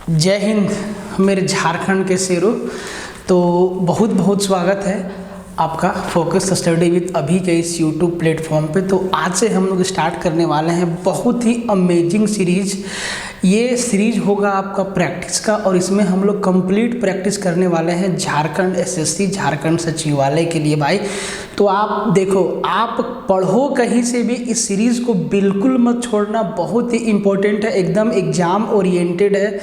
जय हिंद मेरे झारखंड के शेरों। तो बहुत बहुत स्वागत है आपका फोकस स्टडी विद अभी के इस यूट्यूब प्लेटफॉर्म पे। तो आज से हम लोग स्टार्ट करने वाले हैं बहुत ही अमेजिंग सीरीज। ये सीरीज होगा आपका प्रैक्टिस का और इसमें हम लोग कंप्लीट प्रैक्टिस करने वाले हैं झारखंड एसएससी झारखंड सचिवालय के लिए भाई। तो आप देखो, आप पढ़ो कहीं से भी, इस सीरीज़ को बिल्कुल मत छोड़ना, बहुत ही इम्पोर्टेंट है, एकदम एग्ज़ाम ओरिएंटेड है।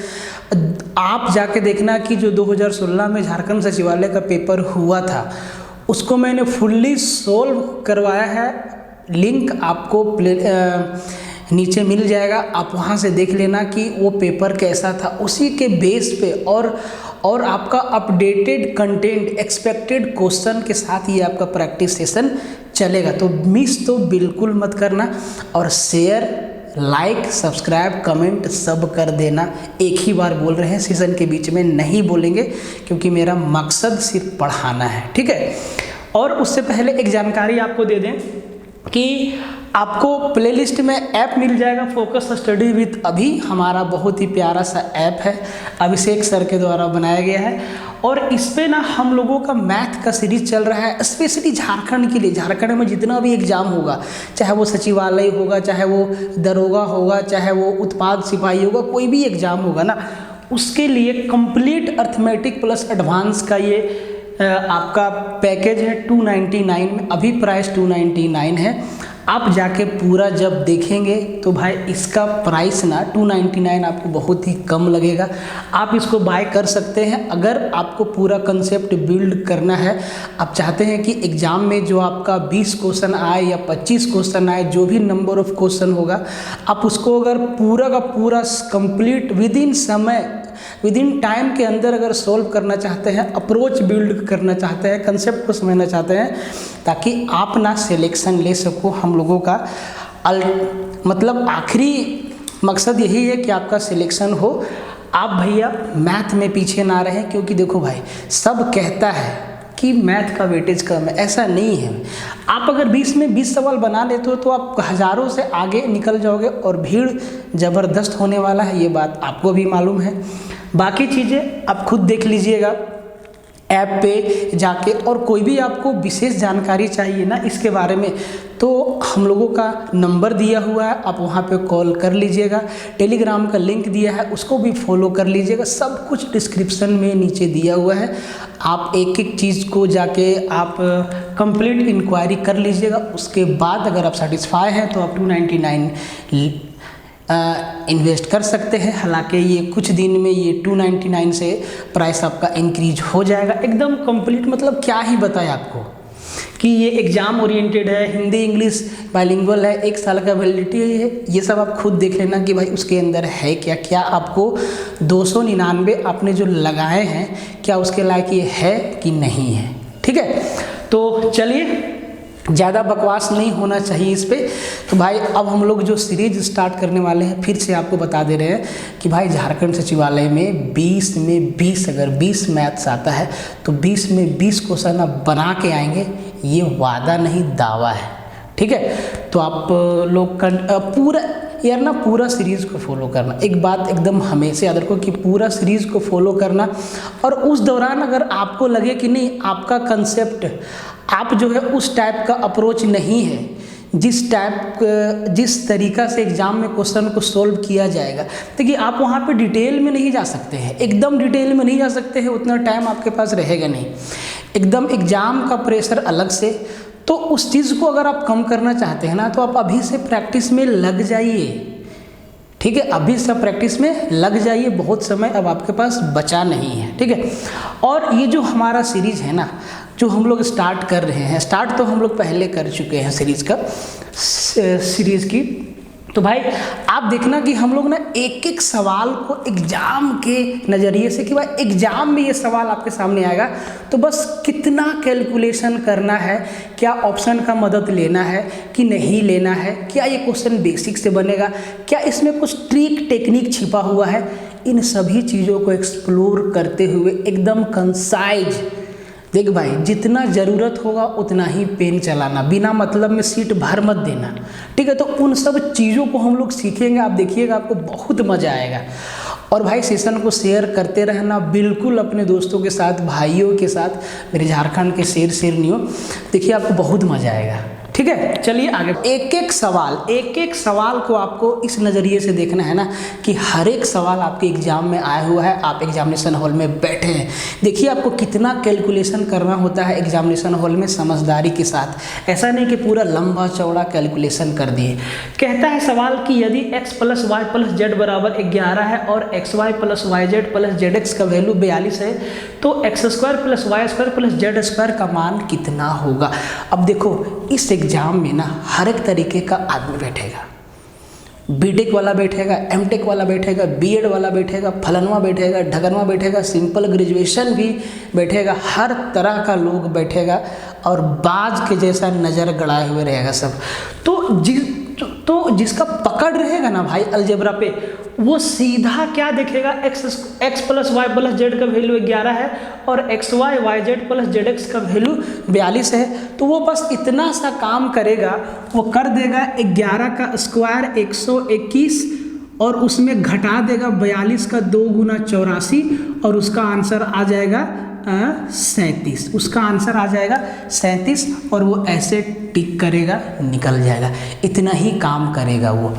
आप जाके देखना कि जो 2016 में झारखंड सचिवालय का पेपर हुआ था उसको मैंने फुल्ली सोल्व करवाया है। लिंक आपको नीचे मिल जाएगा, आप वहाँ से देख लेना कि वो पेपर कैसा था। उसी के बेस पे और आपका अपडेटेड कंटेंट, एक्सपेक्टेड क्वेश्चन के साथ ये आपका प्रैक्टिस सेशन चलेगा। तो मिस तो बिल्कुल मत करना और शेयर, लाइक, सब्सक्राइब, कमेंट सब कर देना। एक ही बार बोल रहे हैं, सीज़न के बीच में नहीं बोलेंगे क्योंकि मेरा मकसद सिर्फ पढ़ाना है, ठीक है। और उससे पहले एक जानकारी आपको दे दें कि आपको प्लेलिस्ट में ऐप मिल जाएगा फोकस स्टडी विद अभी। हमारा बहुत ही प्यारा सा ऐप है, अभिषेक सर के द्वारा बनाया गया है। और इस पे ना हम लोगों का मैथ का सीरीज चल रहा है स्पेशली झारखंड के लिए। झारखंड में जितना भी एग्जाम होगा, चाहे वो सचिवालय होगा, चाहे वो दरोगा होगा, चाहे वो उत्पाद सिपाही होगा, कोई भी एग्जाम होगा ना, उसके लिए कंप्लीट अर्थमेटिक प्लस एडवांस का ये आपका पैकेज है 299 में। अभी प्राइस 299 है। आप जाके पूरा जब देखेंगे तो भाई इसका प्राइस ना 299 आपको बहुत ही कम लगेगा। आप इसको बाय कर सकते हैं अगर आपको पूरा कंसेप्ट बिल्ड करना है। आप चाहते हैं कि एग्ज़ाम में जो आपका 20 क्वेश्चन आए या 25 क्वेश्चन आए, जो भी नंबर ऑफ क्वेश्चन होगा, आप उसको अगर पूरा का पूरा कंप्लीट विद इन टाइम के अंदर अगर सोल्व करना चाहते हैं, अप्रोच बिल्ड करना चाहते हैं, कंसेप्ट को समझना चाहते हैं, ताकि आप ना सिलेक्शन ले सको। हम लोगों का मतलब आखिरी मकसद यही है कि आपका सिलेक्शन हो। आप भैया मैथ में पीछे ना रहें, क्योंकि देखो भाई, सब कहता है कि मैथ का वेटेज कम है, ऐसा नहीं है। आप अगर 20 में 20 सवाल बना लेते हो तो आप हज़ारों से आगे निकल जाओगे और भीड़ ज़बरदस्त होने वाला है, ये बात आपको भी मालूम है। बाकी चीज़ें आप खुद देख लीजिएगा ऐप पे जाके। और कोई भी आपको विशेष जानकारी चाहिए ना इसके बारे में, तो हम लोगों का नंबर दिया हुआ है, आप वहाँ पे कॉल कर लीजिएगा। टेलीग्राम का लिंक दिया है, उसको भी फॉलो कर लीजिएगा। सब कुछ डिस्क्रिप्शन में नीचे दिया हुआ है। आप एक एक चीज़ को जाके आप कंप्लीट इंक्वायरी कर लीजिएगा। उसके बाद अगर आप सेटिस्फाई हैं तो आप 299 इन्वेस्ट कर सकते हैं। हालांकि ये कुछ दिन में ये 299 से प्राइस आपका इंक्रीज हो जाएगा। एकदम कंप्लीट, मतलब क्या ही बताएं आपको कि ये एग्ज़ाम ओरिएंटेड है, हिंदी इंग्लिश बाइलिंगुअल है, 1 साल का वैलिडिटी है। ये सब आप खुद देख लेना कि भाई उसके अंदर है क्या क्या। आपको 299 आपने जो लगाए हैं, क्या उसके लायक ये है कि नहीं है, ठीक है। तो चलिए, ज़्यादा बकवास नहीं होना चाहिए इस पे। तो भाई अब हम लोग जो सीरीज स्टार्ट करने वाले हैं, फिर से आपको बता दे रहे हैं कि भाई झारखंड सचिवालय में 20 में 20 अगर 20 मैथ्स आता है तो 20 में 20 क्वेश्चन आप बना के आएंगे। ये वादा नहीं, दावा है, ठीक है। तो आप लोग पूरा सीरीज़ को फॉलो करना। एक बात एकदम हमेशा याद रखो कि पूरा सीरीज़ को फॉलो करना। और उस दौरान अगर आपको लगे कि नहीं, आपका कंसेप्ट, आप जो है उस टाइप का अप्रोच नहीं है, जिस तरीक़ा से एग्ज़ाम में क्वेश्चन को सोल्व किया जाएगा, देखिए आप वहाँ पे डिटेल में नहीं जा सकते हैं, एकदम डिटेल में नहीं जा सकते हैं, उतना टाइम आपके पास रहेगा नहीं। एकदम एग्ज़ाम का प्रेशर अलग से। तो उस चीज़ को अगर आप कम करना चाहते हैं ना, तो आप अभी से प्रैक्टिस में लग जाइए, ठीक है। अभी से प्रैक्टिस में लग जाइए, बहुत समय अब आपके पास बचा नहीं है, ठीक है। और ये जो हमारा सीरीज़ है ना, जो हम लोग स्टार्ट कर रहे हैं, स्टार्ट तो हम लोग पहले कर चुके हैं सीरीज़ की। तो भाई आप देखना कि हम लोग ना एक एक सवाल को एग्ज़ाम के नज़रिए से, कि भाई एग्ज़ाम में ये सवाल आपके सामने आएगा तो बस कितना कैलकुलेशन करना है, क्या ऑप्शन का मदद लेना है कि नहीं लेना है, क्या ये क्वेश्चन बेसिक से बनेगा, क्या इसमें कुछ ट्रिक टेक्निक छिपा हुआ है। इन सभी चीज़ों को एक्सप्लोर करते हुए एकदम कंसाइज, देख भाई, जितना ज़रूरत होगा उतना ही पेन चलाना, बिना मतलब में सीट भर मत देना, ठीक है। तो उन सब चीज़ों को हम लोग सीखेंगे, आप देखिएगा आपको बहुत मज़ा आएगा। और भाई सेशन को शेयर करते रहना बिल्कुल अपने दोस्तों के साथ, भाइयों के साथ, मेरे झारखंड के शेरनियों। देखिए आपको बहुत मजा आएगा, ठीक है। चलिए आगे, एक एक सवाल को आपको इस नज़रिए से देखना है ना कि हर एक सवाल आपके एग्जाम में आया हुआ है, आप एग्जामिनेशन हॉल में बैठे हैं। देखिए आपको कितना कैलकुलेशन करना होता है एग्जामिनेशन हॉल में समझदारी के साथ, ऐसा नहीं कि पूरा लंबा चौड़ा कैलकुलेशन कर दिए। कहता है सवाल कि यदि x + y + z बराबर 11 है और xy + yz + zx का वैल्यू 42 है तो x² + y² + z² का मान कितना होगा। अब देखो इस एग्जाम में ना हर एक तरीके का आदमी बैठेगा, बीटेक वाला बैठेगा, एमटेक वाला बैठेगा, बीएड वाला बैठेगा, फलनवा बैठेगा, ढगनवा बैठेगा, सिंपल ग्रेजुएशन भी बैठेगा, हर तरह का लोग बैठेगा और बाज के जैसा नज़र गड़ाए हुए रहेगा सब। तो जिसका पकड़ रहेगा ना भाई अलजेब्रा पे, वो सीधा क्या देखेगा, x + y + z का वैल्यू 11 है और xy yz + zx का वैल्यू 42 है, तो वो बस इतना सा काम करेगा, वो कर देगा 11 का स्क्वायर 121 और उसमें घटा देगा 42 का 2 गुना 84 और उसका आंसर आ जाएगा 37। उसका आंसर आ जाएगा 37 और वो ऐसे टिक करेगा, निकल जाएगा। इतना ही काम करेगा वो।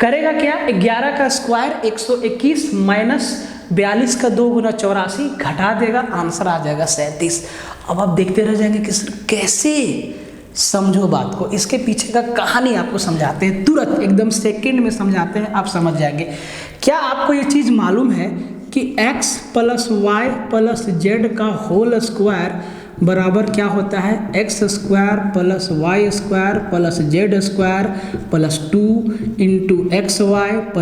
करेगा क्या, 11 का स्क्वायर 121 माइनस 42 का 2 गुना 84 घटा देगा, आंसर आ जाएगा 37। अब आप देखते रह जाएंगे कि सर कैसे, समझो बात को, इसके पीछे का कहानी आपको समझाते हैं, तुरंत एकदम सेकंड में समझाते हैं, आप समझ जाएंगे। क्या आपको ये चीज़ मालूम है कि x + y + z का होल स्क्वायर बराबर क्या होता है, x² + y² + z² + 2 × xy +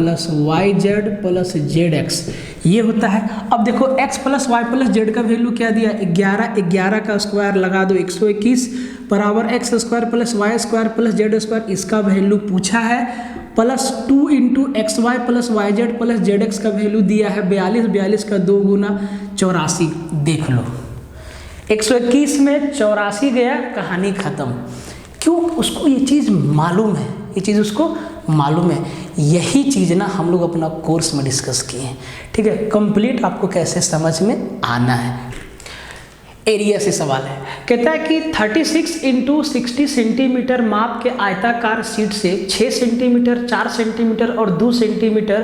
yz + zx, ये होता है। अब देखो x + y + z का वैल्यू क्या दिया, 11 का स्क्वायर लगा दो 121 बराबर x² + y² + z², इसका वैल्यू पूछा है, +2 × xy + yz + zx का वैल्यू दिया है 42 का 2 गुना 84। देख लो 121 में 84 गया, कहानी ख़त्म। क्यों, उसको ये चीज़ मालूम है, ये चीज़ उसको मालूम है। यही चीज़ ना हम लोग अपना कोर्स में डिस्कस किए हैं, ठीक है। कंप्लीट आपको कैसे समझ में आना है। एरिया से सवाल है, कहता है कि 36 × 60 सेंटीमीटर माप के आयताकार शीट से 6 सेंटीमीटर, 4 सेंटीमीटर और 2 सेंटीमीटर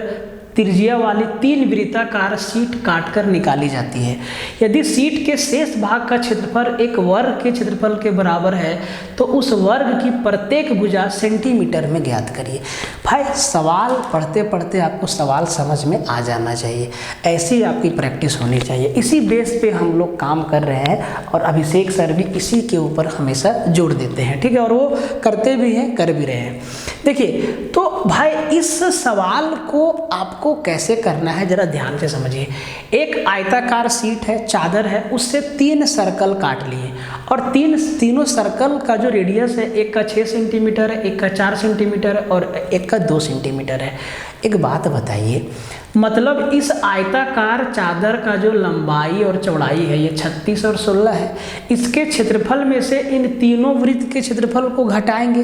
त्रिज्या वाली 3 वृत्ताकार शीट काटकर निकाली जाती है। यदि शीट के शेष भाग का क्षेत्रफल एक वर्ग के क्षेत्रफल के बराबर है तो उस वर्ग की प्रत्येक भुजा सेंटीमीटर में ज्ञात करिए। भाई सवाल पढ़ते पढ़ते आपको सवाल समझ में आ जाना चाहिए, ऐसी आपकी प्रैक्टिस होनी चाहिए। इसी बेस पे हम लोग काम कर रहे हैं और अभिषेक सर भी इसी के ऊपर हमेशा जोड़ देते हैं, ठीक है, और वो करते भी हैं, कर भी रहे हैं। देखिए तो भाई इस सवाल को आपको कैसे करना है जरा ध्यान से समझिए। एक आयताकार शीट है, चादर है, उससे 3 सर्कल काट लिए और तीनों सर्कल का जो रेडियस है, एक का 6 सेंटीमीटर है, एक का 4 सेंटीमीटर और एक का 2 सेंटीमीटर है। एक बात बताइए, मतलब इस आयताकार चादर का जो लंबाई और चौड़ाई है ये 36 और 16 है, इसके क्षेत्रफल में से इन तीनों वृत्त के क्षेत्रफल को घटाएंगे,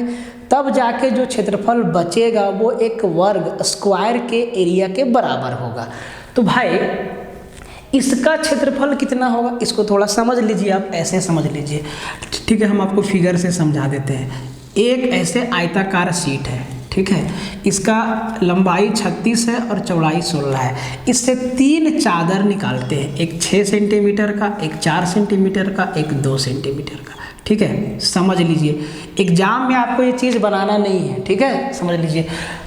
तब जाके जो क्षेत्रफल बचेगा वो एक वर्ग स्क्वायर के एरिया के बराबर होगा। तो भाई इसका क्षेत्रफल कितना होगा, इसको थोड़ा समझ लीजिए, आप ऐसे समझ लीजिए, ठीक है। हम आपको फिगर से समझा देते हैं। एक ऐसे आयताकार शीट है, ठीक है, इसका लंबाई 36 है और चौड़ाई 16 है। इससे 3 चादर निकालते हैं, एक 6 सेंटीमीटर का, एक 4 सेंटीमीटर का, एक 2 सेंटीमीटर का, ठीक है। समझ लीजिए, एग्जाम में आपको ये चीज़ बनाना नहीं है, ठीक है, समझ लीजिए।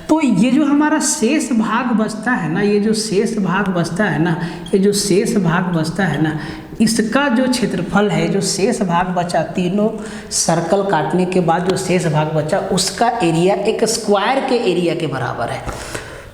तो ये जो हमारा शेष भाग बचता है ना, ये जो शेष भाग बचता है ना, ये जो शेष भाग बचता है ना, इसका जो क्षेत्रफल है, जो शेष भाग बचा, तीनों सर्कल काटने के बाद जो शेष भाग बचा उसका एरिया एक स्क्वायर के एरिया के बराबर है।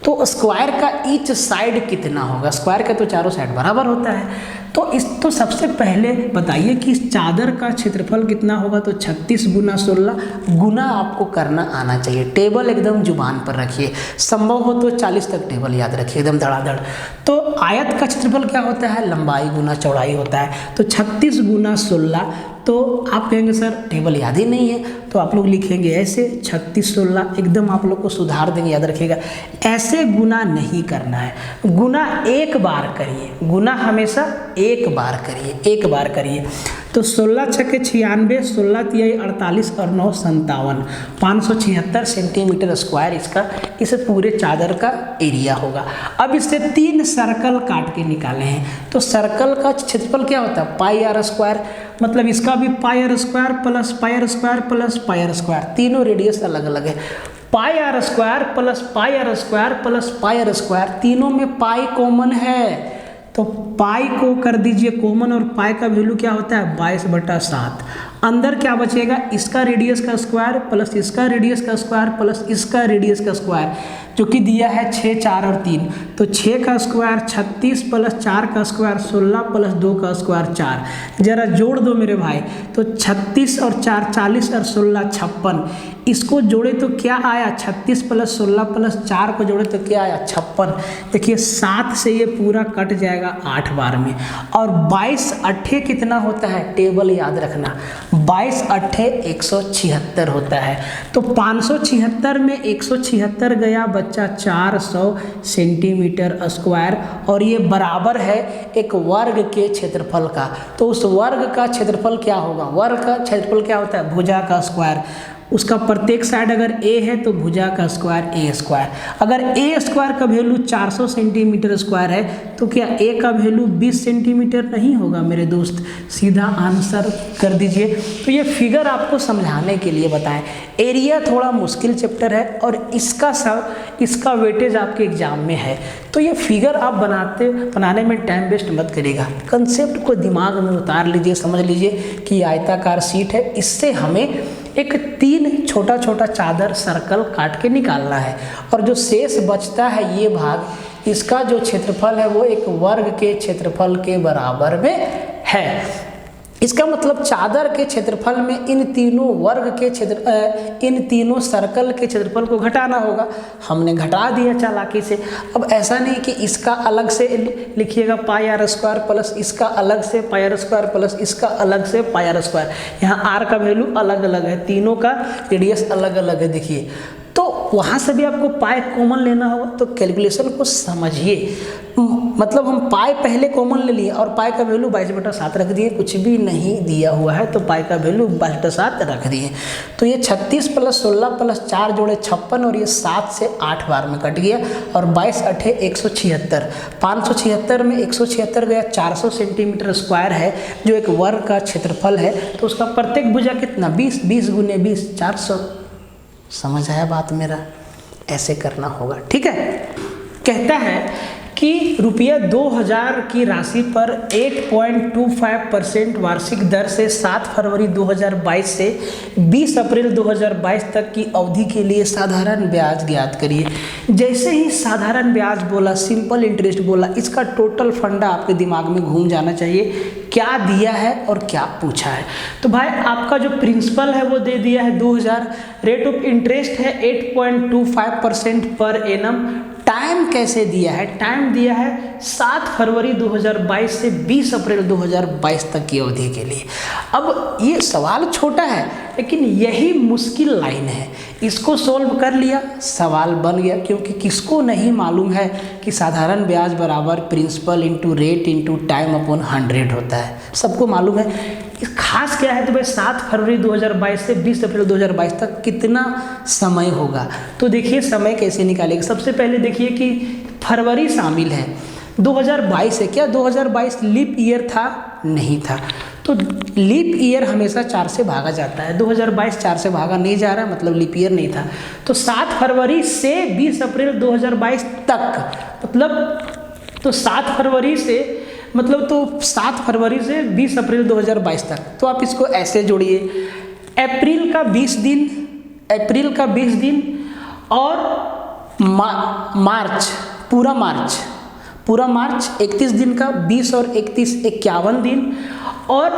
तो स्क्वायर का ईच साइड कितना होगा, स्क्वायर का तो चारों साइड बराबर होता है, तो सबसे पहले बताइए कि इस चादर का क्षेत्रफल कितना होगा। तो 36 गुना 16 गुना आपको करना आना चाहिए। टेबल एकदम जुबान पर रखिए, संभव हो तो 40 तक टेबल याद रखिए एकदम धड़ाधड़। तो आयत का क्षेत्रफल क्या होता है, लंबाई गुना चौड़ाई होता है। तो 36 गुना 16, तो आप कहेंगे सर टेबल याद ही नहीं है, तो आप लोग लिखेंगे ऐसे 36 16, एकदम आप लोग को सुधार देंगे, याद रखिएगा। ऐसे गुना नहीं करना है, गुना एक बार करिए, गुना हमेशा एक बार करिए, एक बार करिए। तो 16 छके 96, 16 तिहाई 48 और 9 57, 576 सेंटीमीटर स्क्वायर इसका इस पूरे चादर का एरिया होगा। अब इससे 3 सर्कल काट के निकाले हैं। तो सर्कल का क्षेत्रफल क्या होता है, पाई आर स्क्वायर, मतलब इसका भी pi r square plus pi r square plus pi r square, तीनों रेडियस अलग अलग है। Pi r square plus pi r square plus pi r square, तीनों में पाई कॉमन है, तो पाई को कर दीजिए कॉमन, और पाई का वैल्यू क्या होता है 22/7। अंदर क्या बचेगा, इसका रेडियस का स्क्वायर प्लस इसका रेडियस का स्क्वायर प्लस इसका रेडियस का स्क्वायर, जो कि दिया है 6 4 और 3। तो 6 का स्क्वायर 36 प्लस 4 का स्क्वायर 16 प्लस 2 का स्क्वायर 4। जरा जोड़ दो मेरे भाई, तो 36 और 4 40 और 16 56, इसको जोड़े तो क्या आया 36 प्लस 16 प्लस 4 को जोड़े तो क्या आया 56। देखिए 7 से ये पूरा कट जाएगा 8 बार में। और 22 अट्ठे कितना होता है, टेबल याद रखना, 22 अट्ठे 176 होता है। तो 576 में 176 गया बच्चा 400 सेंटीमीटर स्क्वायर, और ये बराबर है एक वर्ग के क्षेत्रफल का। तो उस वर्ग का क्षेत्रफल क्या होगा, वर्ग का क्षेत्रफल क्या होता है, भुजा का स्क्वायर। उसका प्रत्येक साइड अगर a है तो भुजा का स्क्वायर a स्क्वायर। अगर a स्क्वायर का वैल्यू 400 सेंटीमीटर स्क्वायर है तो क्या a का वैल्यू 20 सेंटीमीटर नहीं होगा मेरे दोस्त, सीधा आंसर कर दीजिए। तो ये फिगर आपको समझाने के लिए बताएं। एरिया थोड़ा मुश्किल चैप्टर है और इसका वेटेज आपके एग्जाम में है, तो ये फिगर आप बनाने में टाइम वेस्ट मत करिएगा। कंसेप्ट को दिमाग में उतार लीजिए, समझ लीजिए कि आयताकार शीट है, इससे हमें एक 3 छोटा छोटा चादर सर्कल काट के निकालना है, और जो शेष बचता है ये भाग, इसका जो क्षेत्रफल है वो एक वर्ग के क्षेत्रफल के बराबर में है। इसका मतलब चादर के क्षेत्रफल में इन तीनों सर्कल के क्षेत्रफल को घटाना होगा। हमने घटा दिया चालाकी से। अब ऐसा नहीं कि इसका अलग से लिखिएगा पाई आर स्क्वायर प्लस इसका अलग से पाई आर स्क्वायर प्लस इसका अलग से पाई आर स्क्वायर। यहाँ आर का वैल्यू अलग अलग है, तीनों का रेडियस अलग अलग है। देखिए तो वहाँ से भी आपको पाई कॉमन लेना होगा, तो कैलकुलेशन को समझिए। मतलब हम पाई पहले कॉमन ले लिए और पाई का वैल्यू 22/7 रख दिए, कुछ भी नहीं दिया हुआ है तो पाई का वैल्यू 22/7 रख दिए। तो ये 36 प्लस 16 प्लस 4 जोड़े 56, और ये 7 से 8 बार में कट गया, और 22 अट्ठे 176, 576 में 176 गया 400 सेंटीमीटर स्क्वायर है, जो एक वर्ग का क्षेत्रफल है। तो उसका प्रत्येक भुजा कितना 20, 20 गुने 20 400। समझ आया बात मेरा, ऐसे करना होगा, ठीक है। कहता है कि रुपया 2000 की राशि पर 8.25% वार्षिक दर से 7 फरवरी 2022 से 20 अप्रैल 2022 तक की अवधि के लिए साधारण ब्याज ज्ञात करिए। जैसे ही साधारण ब्याज बोला, सिंपल इंटरेस्ट बोला, इसका टोटल फंडा आपके दिमाग में घूम जाना चाहिए, क्या दिया है और क्या पूछा है। तो भाई आपका जो प्रिंसिपल है वो दे दिया है 2000, रेट ऑफ इंटरेस्ट है 8.25% पर एनम। टाइम कैसे दिया है, टाइम दिया है 7 फरवरी 2022 से 20 अप्रैल 2022 तक की अवधि के लिए। अब ये सवाल छोटा है लेकिन यही मुश्किल लाइन है, इसको सोल्व कर लिया सवाल बन गया। क्योंकि किसको नहीं मालूम है कि साधारण ब्याज बराबर principal into rate into time upon 100 होता है, सबको मालूम है। खास क्या है तो भाई 7 फरवरी 2022 से 20 अप्रैल 2022 तक कितना समय होगा। तो देखिए समय कैसे निकालेगा। सबसे पहले देखिए कि फरवरी शामिल है, 2022 है क्या, 2022 लीप ईयर था नहीं था, तो लीप ईयर हमेशा 4 से भागा जाता है, 2022 4 से भागा नहीं जा रहा, मतलब लीप ईयर नहीं था। तो 7 फरवरी से 20 अप्रैल 2022 तक, मतलब तो 7 फरवरी से मतलब तो 7 फरवरी से 20 अप्रैल 2022 तक। तो आप इसको ऐसे जोड़िए, अप्रैल का 20 दिन और मार्च, पूरा मार्च 31 दिन का, 20 और 31 51 दिन, और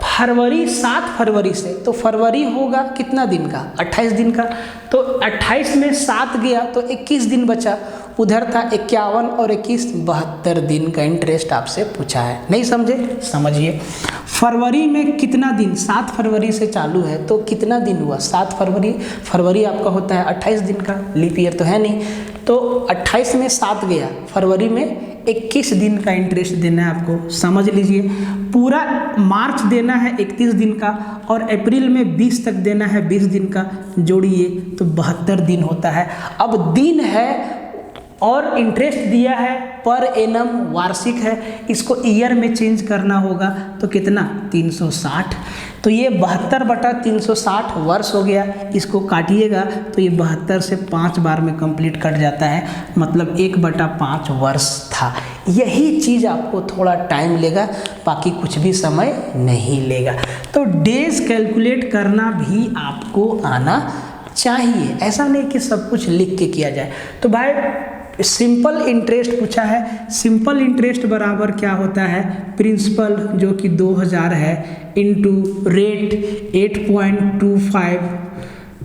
फरवरी 7 फरवरी से, तो फरवरी होगा कितना दिन का, 28 दिन का, तो 28 में 7 गया तो 21 दिन बचा, उधर था 51 और 21 72 दिन का इंटरेस्ट आपसे पूछा है। नहीं समझे? समझिए। फरवरी में कितना दिन, 7 फरवरी से चालू है तो कितना दिन हुआ, 7 फरवरी, फरवरी आपका होता है 28 दिन का, लीप ईयर तो है नहीं, तो 28 में 7 गया, फरवरी में 21 दिन का इंटरेस्ट देना है आपको, समझ लीजिए। पूरा मार्च देना है 31 दिन का, और अप्रैल में 20 तक देना है 20 दिन का, जोड़िए तो 72 दिन होता है। अब दिन है और इंटरेस्ट दिया है पर एनम, वार्षिक है, इसको ईयर में चेंज करना होगा तो कितना, 360, तो ये 72/360 वर्ष हो गया। इसको काटिएगा तो ये 72 से 5 बार में कंप्लीट कट जाता है, मतलब 1/5 वर्ष था। यही चीज़ आपको थोड़ा टाइम लेगा, बाकी कुछ भी समय नहीं लेगा। तो डेज कैलकुलेट करना भी आपको आना चाहिए, ऐसा नहीं कि सब कुछ लिख के किया जाए। तो भाई सिंपल इंटरेस्ट पूछा है, सिंपल इंटरेस्ट बराबर क्या होता है, प्रिंसिपल जो कि 2000 है into rate 8.25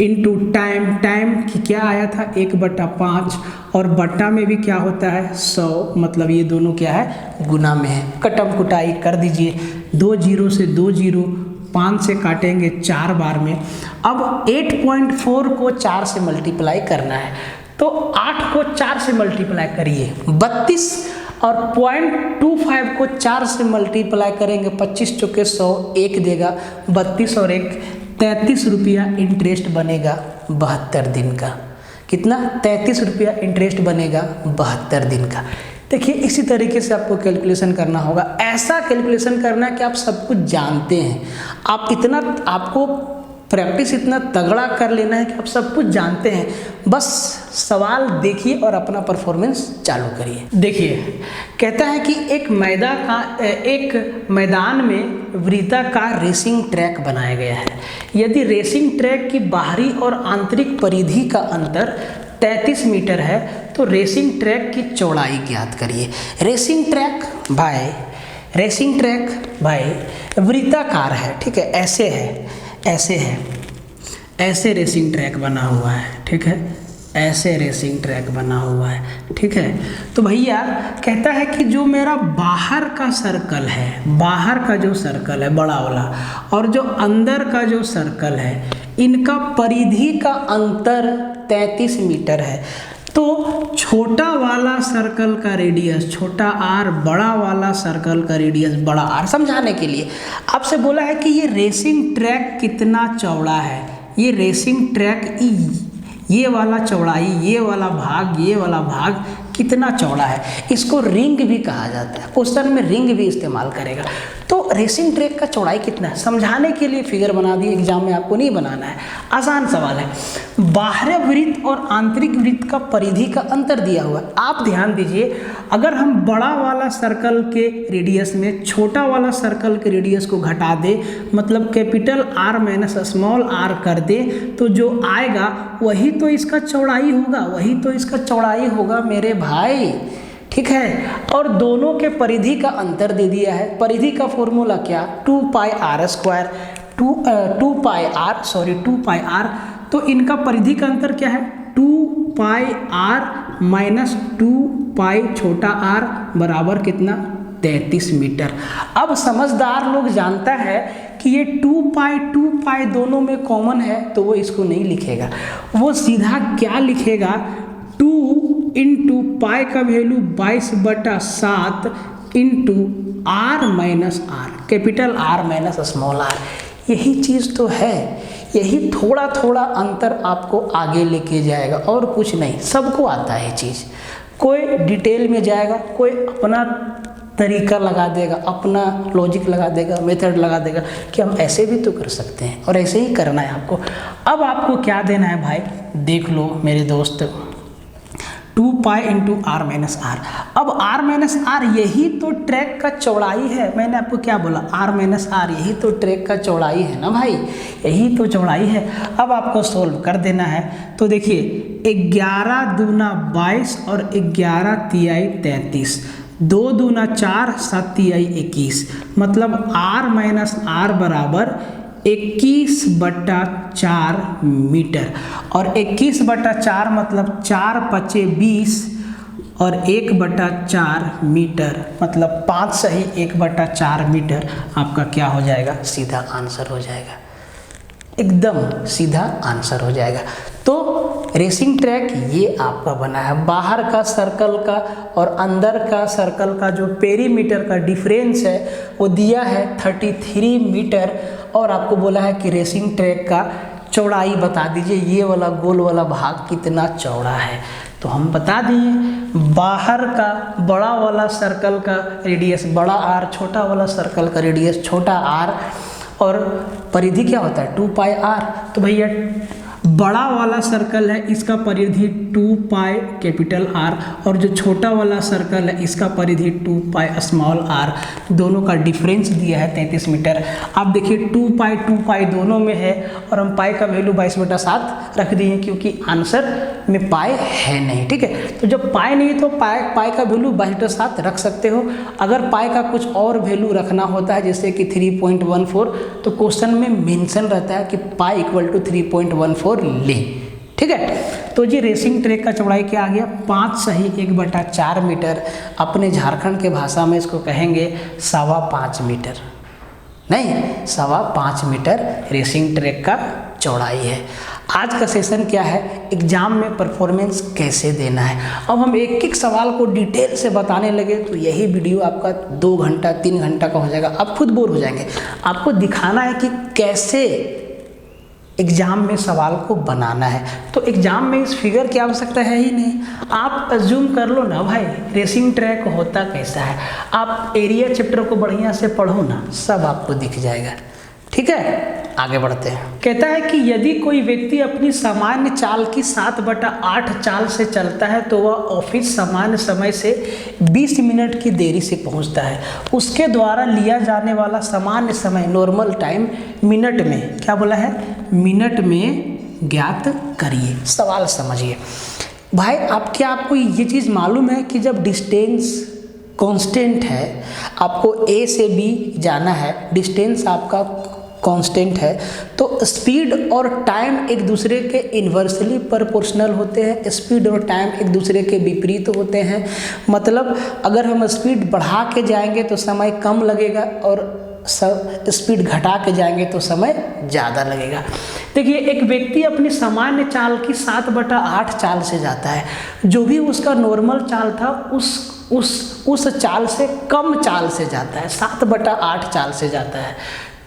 into time, time की क्या आया था 1/5, और बट्टा में भी क्या होता है 100, मतलब ये दोनों क्या है, गुना में है। कटम कुटाई कर दीजिए, 2 0 से 2 0, 5 से काटेंगे 4 बार में। अब 8.4 को 4 से मल्टीप्लाई करना है, तो 8 को 4 से मल्टीप्लाई करिए 32, और 0.25 को 4 से मल्टीप्लाई करेंगे 25 चौके 100, 1 देगा, 32 और 1 33 रुपया इंटरेस्ट बनेगा 72 दिन का। कितना, 33 रुपया इंटरेस्ट बनेगा 72 दिन का। देखिए इसी तरीके से आपको कैलकुलेशन करना होगा, ऐसा कैलकुलेशन करना है कि आप सब कुछ जानते हैं, आप इतना, आपको प्रैक्टिस इतना तगड़ा कर लेना है कि आप सब कुछ जानते हैं, बस सवाल देखिए और अपना परफॉर्मेंस चालू करिए। देखिए कहता है कि एक मैदान में वृत्ताकार रेसिंग ट्रैक बनाया गया है। यदि रेसिंग ट्रैक की बाहरी और आंतरिक परिधि का अंतर 33 मीटर है तो रेसिंग ट्रैक की चौड़ाई ज्ञात करिए। रेसिंग ट्रैक भाई वृत्ताकार है, ठीक है, ऐसे है, ऐसे है, ऐसे रेसिंग ट्रैक बना हुआ है, ठीक है, ऐसे रेसिंग ट्रैक बना हुआ है, ठीक है। तो भैया कहता है कि जो मेरा बाहर का सर्कल है, बाहर का जो सर्कल है बड़ा वाला, और जो अंदर का जो सर्कल है, इनका परिधि का अंतर 33 मीटर है। तो छोटा वाला सर्कल का रेडियस छोटा r, बड़ा वाला सर्कल का रेडियस बड़ा R, समझाने के लिए आपसे बोला है कि ये रेसिंग ट्रैक कितना चौड़ा है, ये रेसिंग ट्रैक ये वाला चौड़ाई, ये वाला भाग कितना चौड़ा है, इसको रिंग भी कहा जाता है, क्वेश्चन में रिंग भी इस्तेमाल करेगा। तो रेसिंग ट्रैक का चौड़ाई कितना है, समझाने के लिए फिगर बना दिए, एग्जाम में आपको नहीं बनाना है, आसान सवाल है। बाह्य वृत्त और आंतरिक वृत्त का परिधि का अंतर दिया हुआ है। आप ध्यान दीजिए, अगर हम बड़ा वाला सर्कल के रेडियस में छोटा वाला सर्कल के रेडियस को घटा दे, मतलब capital R minus small r कर दे, तो जो आएगा वही तो इसका चौड़ाई होगा, मेरे भाई, ठीक है। और दोनों के परिधि का अंतर दे दिया है। परिधि का फॉर्मूला क्या, 2πr², 2πr, तो इनका परिधि का अंतर क्या है, 2πr माइनस 2π छोटा r बराबर कितना, 33 मीटर। अब समझदार लोग जानता है कि ये 2π दोनों में कॉमन है, तो वो इसको नहीं लिखेगा, वो सीधा क्या लिखेगा, 2 इंटू पाई का value 22/7 into r minus r, capital R minus small r। यही चीज़ तो है, यही थोड़ा थोड़ा अंतर आपको आगे लेके जाएगा और कुछ नहीं। सबको आता है ये चीज़, कोई डिटेल में जाएगा, कोई अपना तरीका लगा देगा, अपना लॉजिक लगा देगा, मेथड लगा देगा कि हम ऐसे भी तो कर सकते हैं, और ऐसे ही करना है आपको। अब आपको क्या देना है भाई, देख लो मेरे दोस्त, 2 pi into r minus r. अब आर माइनस आर यही तो ट्रैक का चौड़ाई है, मैंने आपको क्या बोला, आर माइनस आर यही तो ट्रैक का चौड़ाई है ना भाई, यही तो चौड़ाई है। अब आपको सोल्व कर देना है। तो देखिए 11 दूना 22 और 11 तिहाई 33, 2 दूना 4, 7 तिहाई 21, मतलब आर माइनस आर बराबर 21/4 मीटर। और 21/4 मतलब 4 पचे 20 और 1/4 मीटर, मतलब 5 सही 1/4 मीटर आपका क्या हो जाएगा, सीधा आंसर हो जाएगा, एकदम सीधा आंसर हो जाएगा। तो रेसिंग ट्रैक ये आपका बना है, बाहर का सर्कल का और अंदर का सर्कल का जो पेरीमीटर का डिफरेंस है वो दिया है 33 मीटर, और आपको बोला है कि रेसिंग ट्रैक का चौड़ाई बता दीजिए, ये वाला गोल वाला भाग कितना चौड़ा है। तो हम बता दिए, बाहर का बड़ा वाला सर्कल का रेडियस बड़ा आर, छोटा वाला सर्कल का रेडियस छोटा आर, और परिधि क्या होता है 2 पाई आर। तो भैया बड़ा वाला सर्कल है इसका परिधि 2 पाई कैपिटल आर, और जो छोटा वाला सर्कल है इसका परिधि 2 पाई स्मॉल आर, दोनों का डिफरेंस दिया है 33 मीटर। आप देखिए 2 पाई दोनों में है, और हम पाई का वैल्यू 22/7 रख दिए क्योंकि आंसर में पाई है नहीं, ठीक है। तो जब पाई नहीं तो पाई का वैल्यू 22/7 रख सकते हो। अगर पाई का कुछ और वैल्यू रखना होता है जैसे कि 3.14, तो क्वेश्चन में मेंशन रहता है कि पाई इक्वल टू 3.14 ले, ठीक है। तो जी रेसिंग ट्रैक का चौड़ाई क्या आ गया, 5 सही 1/4 मीटर। अपने झारखंड के भाषा में इसको कहेंगे 5.25 मीटर, नहीं 5.25 मीटर रेसिंग ट्रैक का चौड़ाई है। आज का सेशन क्या है, एग्जाम में परफॉर्मेंस कैसे देना है। अब हम एक एक सवाल को डिटेल से बताने लगे तो यही वीडियो आपका 2 घंटा 3 घंटा का हो जाएगा, आप खुद बोर हो जाएंगे। आपको दिखाना है कि कैसे एग्जाम में सवाल को बनाना है। तो एग्जाम में इस फिगर की आवश्यकता है ही नहीं, आप अज्यूम कर लो ना भाई रेसिंग ट्रैक होता कैसा है। आप एरिया चैप्टर को बढ़िया से पढ़ो ना, सब आपको दिख जाएगा, ठीक है। आगे बढ़ते हैं। कहता है कि यदि कोई व्यक्ति अपनी सामान्य चाल की 7/8 चाल से चलता है तो वह ऑफिस सामान्य समय से 20 मिनट की देरी से पहुंचता है। उसके द्वारा लिया जाने वाला सामान्य समय नॉर्मल टाइम मिनट में, क्या बोला है, मिनट में ज्ञात करिए। सवाल समझिए भाई, आपको ये चीज़ मालूम है कि जब डिस्टेंस कांस्टेंट है, आपको ए से बी जाना है, डिस्टेंस आपका कांस्टेंट है, तो स्पीड और टाइम एक दूसरे के इन्वर्सली प्रोपोर्शनल होते हैं। स्पीड और टाइम एक दूसरे के विपरीत होते हैं। मतलब अगर हम स्पीड बढ़ा के जाएंगे तो समय कम लगेगा, और स्पीड घटा के जाएंगे तो समय ज़्यादा लगेगा। देखिए एक व्यक्ति अपनी सामान्य चाल की 7/8 चाल से जाता है, जो भी उसका नॉर्मल चाल था उस चाल से कम चाल से जाता है, 7/8 चाल से जाता है,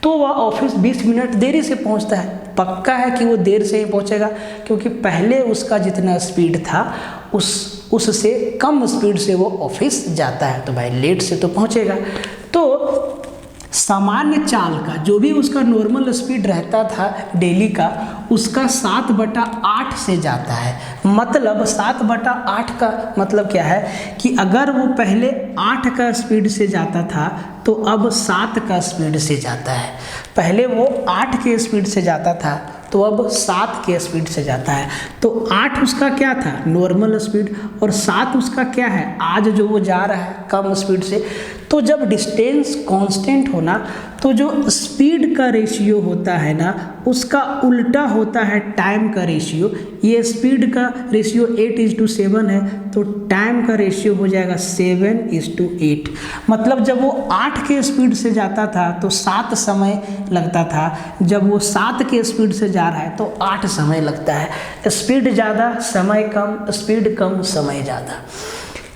तो वह ऑफिस 20 मिनट देरी से पहुंचता है। पक्का है कि वो देर से ही पहुंचेगा क्योंकि पहले उसका जितना स्पीड था उससे कम स्पीड से वो ऑफिस जाता है, तो भाई लेट से तो पहुंचेगा। तो सामान्य चाल का जो भी उसका नॉर्मल स्पीड रहता था डेली का, उसका 7/8 से जाता है। मतलब 7/8 का मतलब क्या है कि अगर वो पहले 8 का स्पीड से जाता था तो अब 7 का स्पीड से जाता है। पहले वो 8 के स्पीड से जाता था तो अब 7 के स्पीड से जाता है। तो 8 उसका क्या था, नॉर्मल स्पीड, और 7 उसका क्या है, आज जो वो जा रहा है कम स्पीड से। तो जब डिस्टेंस कांस्टेंट होना तो जो स्पीड का रेशियो होता है ना उसका उल्टा होता है टाइम का रेशियो। ये स्पीड का रेशियो 8:7 है तो टाइम का रेशियो हो जाएगा 7:8। मतलब जब वो 8 के स्पीड से जाता था तो 7 समय लगता था, जब वो 7 के स्पीड से जा रहा है तो 8 समय लगता है। स्पीड ज़्यादा समय कम, स्पीड कम समय ज़्यादा।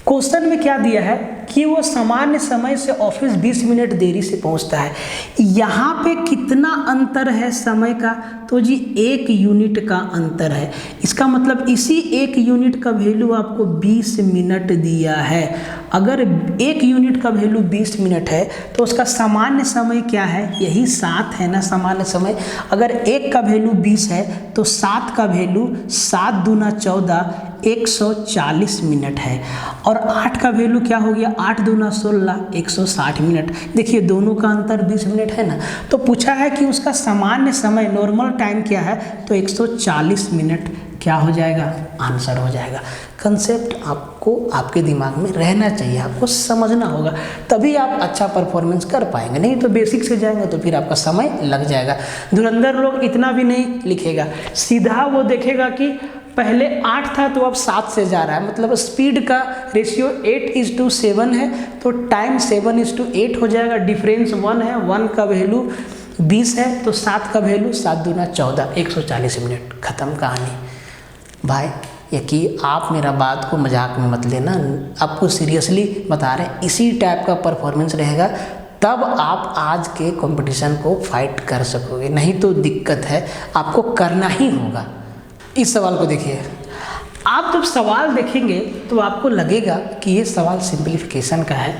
क्वेश्चन में क्या दिया है, कि वो सामान्य समय से ऑफिस 20 मिनट देरी से पहुंचता है। यहाँ पे कितना अंतर है समय का, तो जी 1 यूनिट का अंतर है। इसका मतलब इसी 1 यूनिट का वैल्यू आपको 20 मिनट दिया है। अगर 1 यूनिट का वैल्यू 20 मिनट है तो उसका सामान्य समय क्या है, यही 7 है ना सामान्य समय। अगर 1 का वैल्यू 20 है तो 7 का वैल्यू 7 दूना 14 140 मिनट है। और 8 का वैल्यू क्या हो गया, 8 दूना 16 160 मिनट। देखिए दोनों का अंतर 20 मिनट है ना। तो पूछा है कि उसका सामान्य समय नॉर्मल टाइम क्या है, तो 140 मिनट क्या हो जाएगा, आंसर हो जाएगा। कंसेप्ट आपको आपके दिमाग में रहना चाहिए, आपको समझना होगा, तभी आप अच्छा परफॉर्मेंस कर पाएंगे। नहीं तो बेसिक से जाएंगे तो फिर आपका समय लग जाएगा। धुरंधर लोग इतना भी नहीं लिखेगा, सीधा वो देखेगा कि पहले 8 था तो अब 7 से जा रहा है, मतलब स्पीड का रेशियो 8:7 है, तो टाइम 7:8 हो जाएगा। डिफरेंस 1 है, 1 का वैल्यू 20 है तो 7 का वैल्यू 7 दूना 14 140 मिनट। ख़त्म कहानी। भाई ये कि आप मेरा बात को मजाक में मत लेना, आपको सीरियसली बता रहे हैं। इसी टाइप का परफॉर्मेंस रहेगा तब आप आज के कंपटीशन को फाइट कर सकोगे, नहीं तो दिक्कत है, आपको करना ही होगा। इस सवाल को देखिए, आप जब सवाल देखेंगे तो आपको लगेगा कि ये सवाल सिंप्लीफिकेशन का है।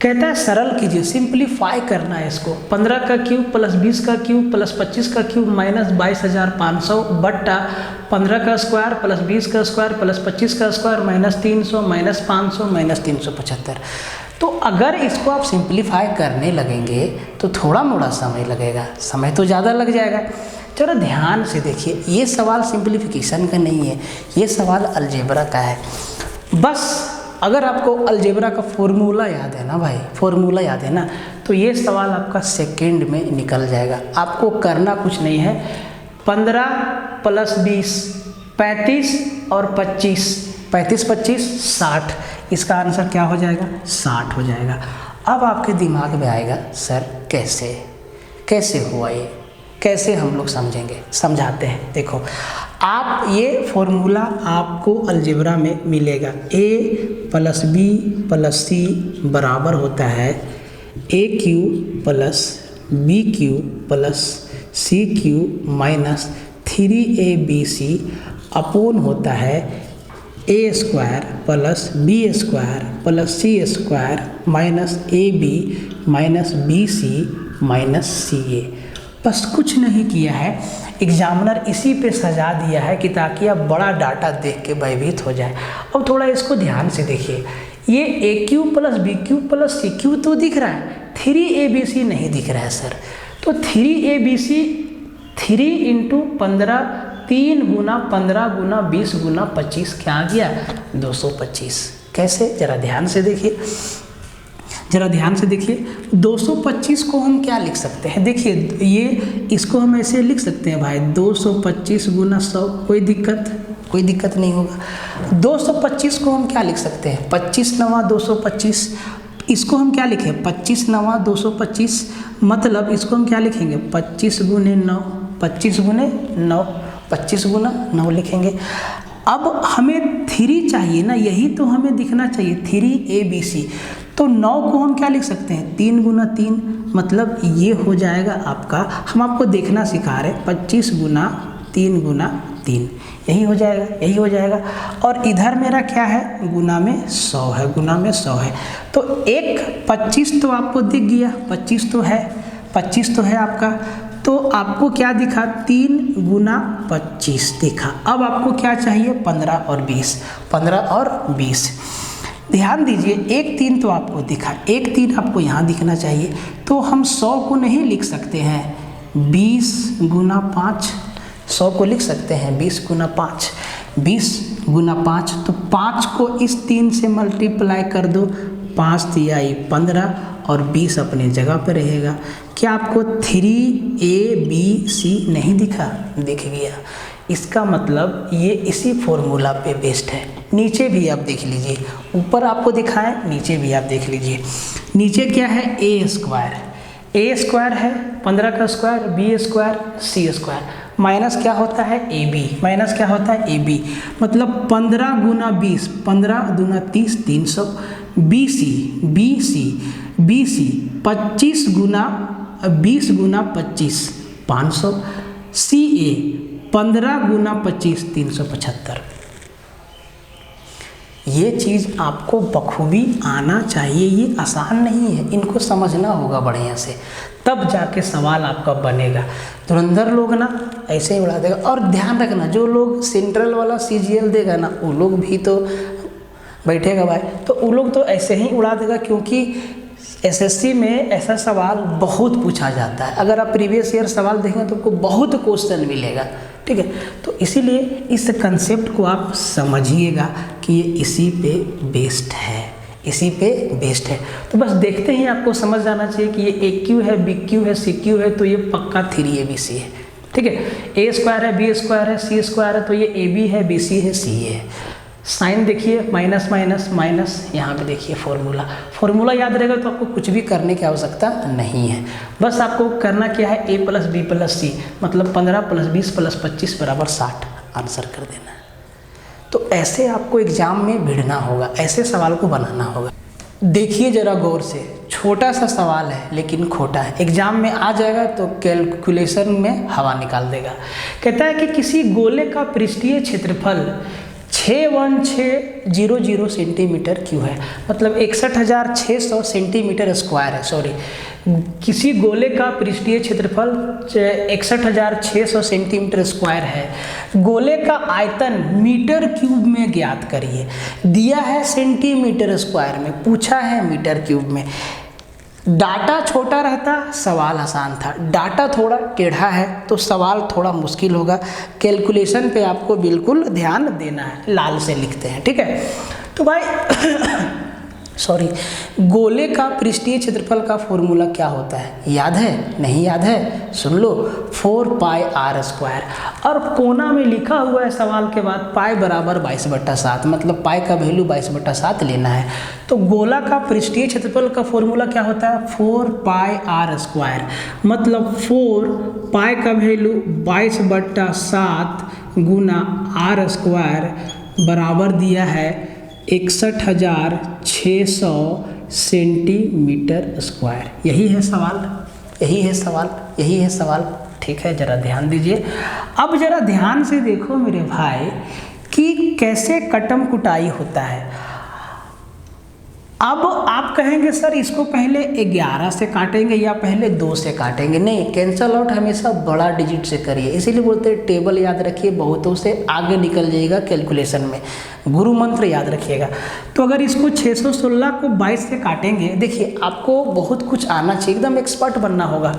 कहता है सरल कीजिए, सिंप्लीफाई करना है इसको। 15 का क्यूब प्लस 20 का क्यूब प्लस 25 का क्यूब माइनस 22,500 बट्टा 15 का स्क्वायर प्लस 20 का स्क्वायर प्लस 25 का स्क्वायर माइनस 300 माइनस 500 माइनस 375। तो अगर इसको आप सिंप्लीफाई करने लगेंगे तो थोड़ा मोड़ा समय लगेगा, समय तो ज़्यादा लग जाएगा। चलो ध्यान से देखिए, ये सवाल सिंप्लीफिकेशन का नहीं है, ये सवाल अलजेब्रा का है। बस अगर आपको अलजेब्रा का फॉर्मूला याद है ना भाई, फॉर्मूला याद है ना, तो ये सवाल आपका सेकंड में निकल जाएगा। आपको करना कुछ नहीं है, 15 प्लस 20 35 और 25, 35 25 60, इसका आंसर क्या हो जाएगा, 60 हो जाएगा। अब आपके दिमाग में आएगा सर कैसे हुआ ये, कैसे हम लोग समझेंगे, समझाते हैं। देखो आप ये फॉर्मूला आपको अलजेब्रा में मिलेगा, a plus b plus c बराबर होता है a cube plus b cube plus c cube minus 3abc upon होता है a square plus b square plus c square minus ab minus bc minus ca। बस कुछ नहीं किया है, एग्जामिनर इसी पे सजा दिया है कि ताकि आप बड़ा डाटा देख के भयभीत हो जाए। अब थोड़ा इसको ध्यान से देखिए, ये a cube plus b cube plus c cube तो दिख रहा है, 3abc नहीं दिख रहा है सर। तो 3abc 3 इंटू 15 3 गुना 15 गुना 20 गुना 25 क्या आ गया, 225। कैसे, जरा ध्यान से देखिए, जरा ध्यान से देखिए। 225 को हम क्या लिख सकते हैं, देखिए ये इसको हम ऐसे लिख सकते हैं भाई, 225 गुना 100, कोई दिक्कत नहीं होगा। 225 को हम क्या लिख सकते हैं, 25 9 225, इसको हम क्या लिखें, 25 9 225, मतलब इसको हम क्या लिखेंगे, 25 गुने 9, 25 गुने 9, 25 गुना 9 लिखेंगे। अब हमें 3 चाहिए ना, यही तो हमें दिखना चाहिए, 3abc। तो 9 को हम क्या लिख सकते हैं, 3 गुना 3, मतलब ये हो जाएगा आपका, हम आपको देखना सिखा रहे, 25 गुना 3 गुना 3, यही हो जाएगा। और इधर मेरा क्या है, गुना में 100 है, गुना में 100 है। तो एक 25 तो आपको दिख गया, 25 तो है आपका। तो आपको क्या दिखा, 3 गुना 25 दिखा। अब आपको क्या चाहिए, 15 और 20। ध्यान दीजिए, 1 3 तो आपको दिखा, 1 3 आपको यहाँ दिखना चाहिए। तो हम 100 को नहीं लिख सकते हैं 20 गुना 5, 100 को लिख सकते हैं 20 गुना 5, 20 गुना 5। तो 5 को इस 3 से मल्टीप्लाई कर दो, 5 दिया 15 और 20 अपने जगह पर रहेगा। क्या आपको 3abc नहीं दिखा, दिख गया। इसका मतलब ये इसी फॉर्मूला पे बेस्ड है। नीचे भी आप देख लीजिए, ऊपर आपको दिखा है, नीचे भी आप देख लीजिए। नीचे क्या है, ए स्क्वायर है, 15 का स्क्वायर, बी स्क्वायर, सी स्क्वायर, माइनस क्या होता है, ए बी, मतलब 15 गुना 20, 15 दूना 30, 300 BC 25 गुना 20 गुना 25 500, CA 15 गुना 25 375। ये चीज़ आपको बखूबी आना चाहिए, ये आसान नहीं है, इनको समझना होगा बढ़िया से, तब जाके सवाल आपका बनेगा। धुरंधर लोग ना ऐसे ही उड़ा देगा। और ध्यान रखना, जो लोग सेंट्रल वाला CGL देगा ना, वो लोग भी तो बैठेगा भाई, तो वो लोग तो ऐसे ही उड़ा देगा, क्योंकि SSC में ऐसा सवाल बहुत पूछा जाता है। अगर आप प्रीवियस ईयर सवाल देखेंगे तो आपको बहुत क्वेश्चन मिलेगा, ठीक है। तो इसीलिए इस कंसेप्ट को आप समझिएगा कि ये इसी पे बेस्ड है, इसी पे बेस्ड है। तो बस देखते ही आपको समझ जाना चाहिए कि ये AQ है, BQ है, CQ है, तो ये पक्का 3ABC है, ठीक है। A² है, B² है, C² है, तो ये AB है, BC है, CA है। साइन देखिए माइनस माइनस माइनस, यहाँ पे देखिए फॉर्मूला याद रहेगा तो आपको कुछ भी करने की आवश्यकता नहीं है। बस आपको करना क्या है, A + B + C मतलब 15 + 20 + 25 = 60 आंसर कर देना है। तो ऐसे आपको एग्जाम में भिड़ना होगा, ऐसे सवाल को बनाना होगा। देखिए ज़रा गौर से, छोटा सा सवाल है लेकिन खोटा है, एग्जाम में आ जाएगा तो कैलकुलेशन में हवा निकाल देगा। कहता है कि किसी गोले का पृष्ठीय क्षेत्रफल 61600 सेंटीमीटर क्यों है, मतलब 61,600 सेंटीमीटर स्क्वायर है। सॉरी, किसी गोले का पृष्ठीय क्षेत्रफल 61,600 सेंटीमीटर स्क्वायर है। गोले का आयतन मीटर क्यूब में ज्ञात करिए। दिया है सेंटीमीटर स्क्वायर में, पूछा है मीटर क्यूब में। डाटा छोटा रहता सवाल आसान था, डाटा थोड़ा टेढ़ा है तो सवाल थोड़ा मुश्किल होगा। कैलकुलेशन पे आपको बिल्कुल ध्यान देना है, लाल से लिखते हैं, ठीक है। तो भाई सॉरी, गोले का पृष्ठीय क्षेत्रफल का फॉर्मूला क्या होता है, याद है? नहीं याद है? सुन लो, 4πr²। और कोना में लिखा हुआ है सवाल के बाद पाई बराबर 22/7, मतलब पाई का वैल्यू 22/7 लेना है। तो गोला का पृष्ठीय क्षेत्रफल का फॉर्मूला क्या होता है, 4πr², मतलब 4 पाई का वैल्यू 22/7 गुना r² बराबर दिया है 61,600 सेंटीमीटर स्क्वायर। यही है सवाल, यही है सवाल, यही है सवाल, ठीक है। ज़रा ध्यान दीजिए। अब ज़रा ध्यान से देखो मेरे भाई कि कैसे कटम कुटाई होता है। अब आप कहेंगे सर इसको पहले 11 से काटेंगे या पहले 2 से काटेंगे। नहीं, कैंसल आउट हमेशा बड़ा डिजिट से करिए, इसीलिए बोलते हैं टेबल याद रखिए, बहुतों से आगे निकल जाइएगा कैलकुलेशन में, गुरु मंत्र याद रखिएगा। तो अगर इसको 616 को 22 से काटेंगे, देखिए आपको बहुत कुछ आना चाहिए, एकदम एक्सपर्ट बनना होगा।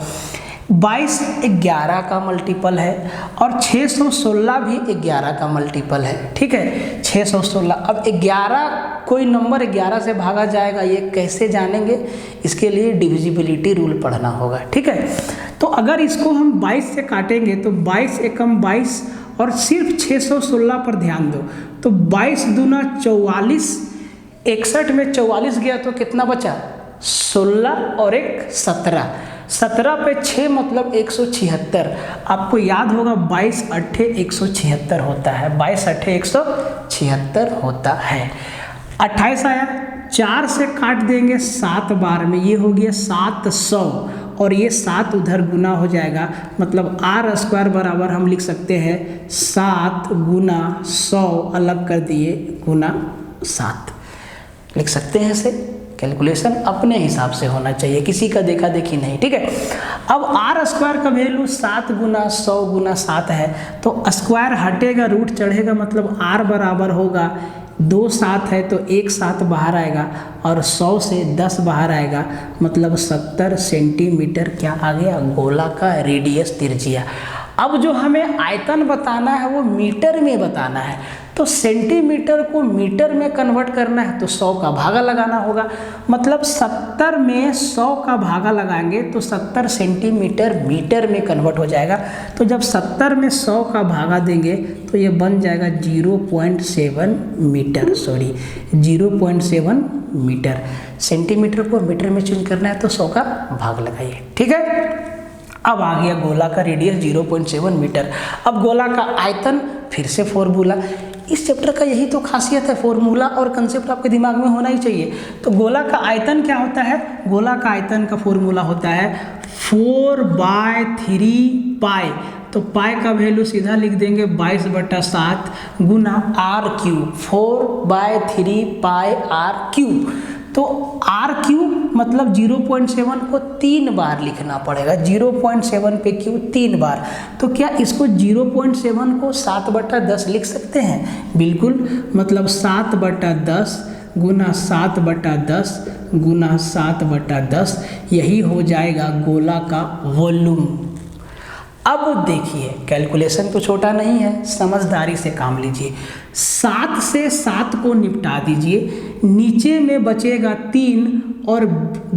22 11 का मल्टीपल है और 616 भी 11 का मल्टीपल है, ठीक है। 616, अब 11 कोई नंबर 11 से भागा जाएगा, ये कैसे जानेंगे, इसके लिए डिविजिबिलिटी रूल पढ़ना होगा, ठीक है। तो अगर इसको हम 22 से काटेंगे तो 22 एकम 22 और सिर्फ 616 पर ध्यान दो, तो 22 दूना 44, 61 में 44 गया तो कितना बचा, 16 और 1 17, 17 पे 6 मतलब 176। आपको याद होगा 22 8 176 होता है, 22 8 176 होता है। 28 आया, 4 से काट देंगे 7 बार में, ये हो गया 700 और ये 7 उधर गुना हो जाएगा, मतलब r² बराबर हम लिख सकते हैं 7 गुना 100 अलग कर दिए गुना 7, लिख सकते हैं ऐसे। कैलकुलेशन अपने हिसाब से होना चाहिए, किसी का देखा देखी नहीं, ठीक है। अब r² का वैल्यू 7 गुना 100 गुना 7 है, तो स्क्वायर हटेगा रूट चढ़ेगा, मतलब r बराबर होगा 2 7 है तो 1 7 बाहर आएगा और 100 से 10 बाहर आएगा, मतलब 70 सेंटीमीटर क्या आ गया, गोला का रेडियस त्रिज्या। अब जो हमें आयतन बताना है वो मीटर में बताना है, तो सेंटीमीटर को मीटर में कन्वर्ट करना है तो 100 का भागा लगाना होगा, मतलब 70 में 100 का भागा लगाएंगे तो 70 सेंटीमीटर मीटर में कन्वर्ट हो जाएगा। तो जब 70 में 100 का भागा देंगे तो ये बन जाएगा 0.7 मीटर, सॉरी 0.7 मीटर। सेंटीमीटर को मीटर में चेंज करना है तो 100 का भाग लगाइए, ठीक है। अब आ गया गोला का रेडियस 0.7 मीटर। अब गोला का आयतन, फिर से फॉर्मूला, इस चैप्टर का यही तो खासियत है, फॉर्मूला और कंसेप्ट आपके दिमाग में होना ही चाहिए। तो गोला का आयतन क्या होता है? गोला का आयतन का फॉर्मूला होता है 4/3 पाई। तो पाई का वैल्यू सीधा लिख देंगे 22/7 गुना r cube, 4/3 pi r cube. तो आर क्यूब मतलब 0.7 को 3 बार लिखना पड़ेगा, 0.7 पे क्यूब 3 बार। तो क्या इसको 0.7 को 7/10 लिख सकते हैं? बिल्कुल, मतलब 7/10 गुना 7/10 गुना 7/10, यही हो जाएगा गोला का वॉल्यूम। अब देखिए कैलकुलेशन तो छोटा नहीं है, समझदारी से काम लीजिए। 7 से 7 को निपटा दीजिए, नीचे में बचेगा 3 और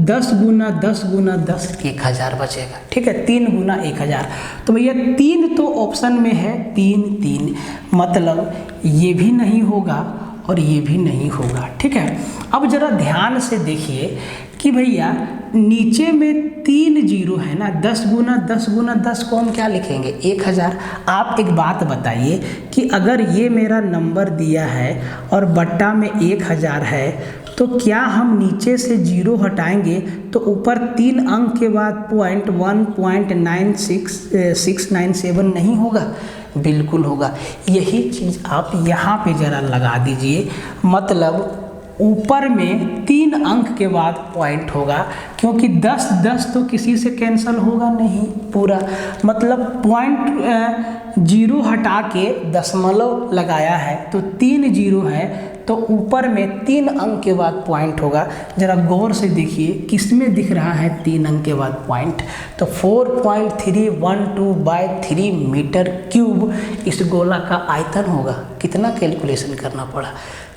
10 गुना 10 गुना 10 1000 बचेगा। ठीक है, 3 गुना 1000। तो भैया 3 तो ऑप्शन में है, 3 मतलब ये भी नहीं होगा और ये भी नहीं होगा। ठीक है, अब जरा ध्यान से देखिए कि भैया नीचे में 3 जीरो है ना, 10 गुना 10 गुना 10 को हम क्या लिखेंगे? 1000। आप एक बात बताइए कि अगर ये मेरा नंबर दिया है और बट्टा में 1000 है, तो क्या हम नीचे से जीरो हटाएंगे तो ऊपर 3 अंक के बाद 0.1.96697 नहीं होगा? बिल्कुल होगा। यही चीज़ आप यहाँ पे ज़रा लगा दीजिए, मतलब ऊपर में 3 अंक के बाद पॉइंट होगा, क्योंकि 10 तो किसी से कैंसिल होगा नहीं पूरा, मतलब पॉइंट जीरो हटा के दशमलव लगाया है तो 3 जीरो है, तो ऊपर में 3 अंक के बाद पॉइंट होगा। जरा गौर से देखिए किस में दिख रहा है 3 अंक के बाद पॉइंट? तो 4.312/3 मीटर क्यूब इस गोला का आयतन होगा। कितना कैलकुलेशन करना पड़ा,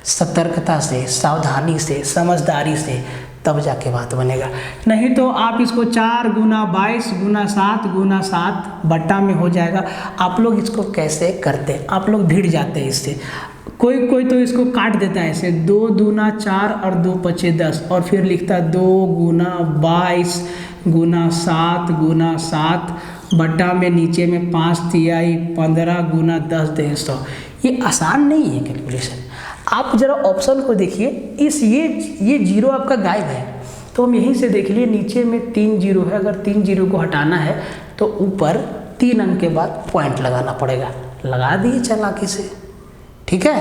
सतर्कता से, सावधानी से, समझदारी से, तब जाके बात बनेगा। नहीं तो आप इसको 4 गुना 22 गुना 7 गुना 7 बट्टा में हो जाएगा। आप लोग इसको कैसे करते हैं? आप लोग भिड़ जाते हैं इससे। कोई तो इसको काट देता है ऐसे, 2 दूना 4 और 2 पचे 10, और फिर लिखता 2 गुना 22 गुना 7 गुना 7 बट्टा में नीचे में 5 तिहाई 15 गुना 10 100। ये आसान नहीं है कैलकुलेशन। आप जरा ऑप्शन को देखिए, ये जीरो आपका गायब है, तो हम यहीं से देख लिए नीचे में 3 जीरो है। अगर 3 जीरो को हटाना है तो ऊपर 3 अंक के बाद पॉइंट लगाना पड़ेगा। लगा दिए चालाकी से। ठीक है,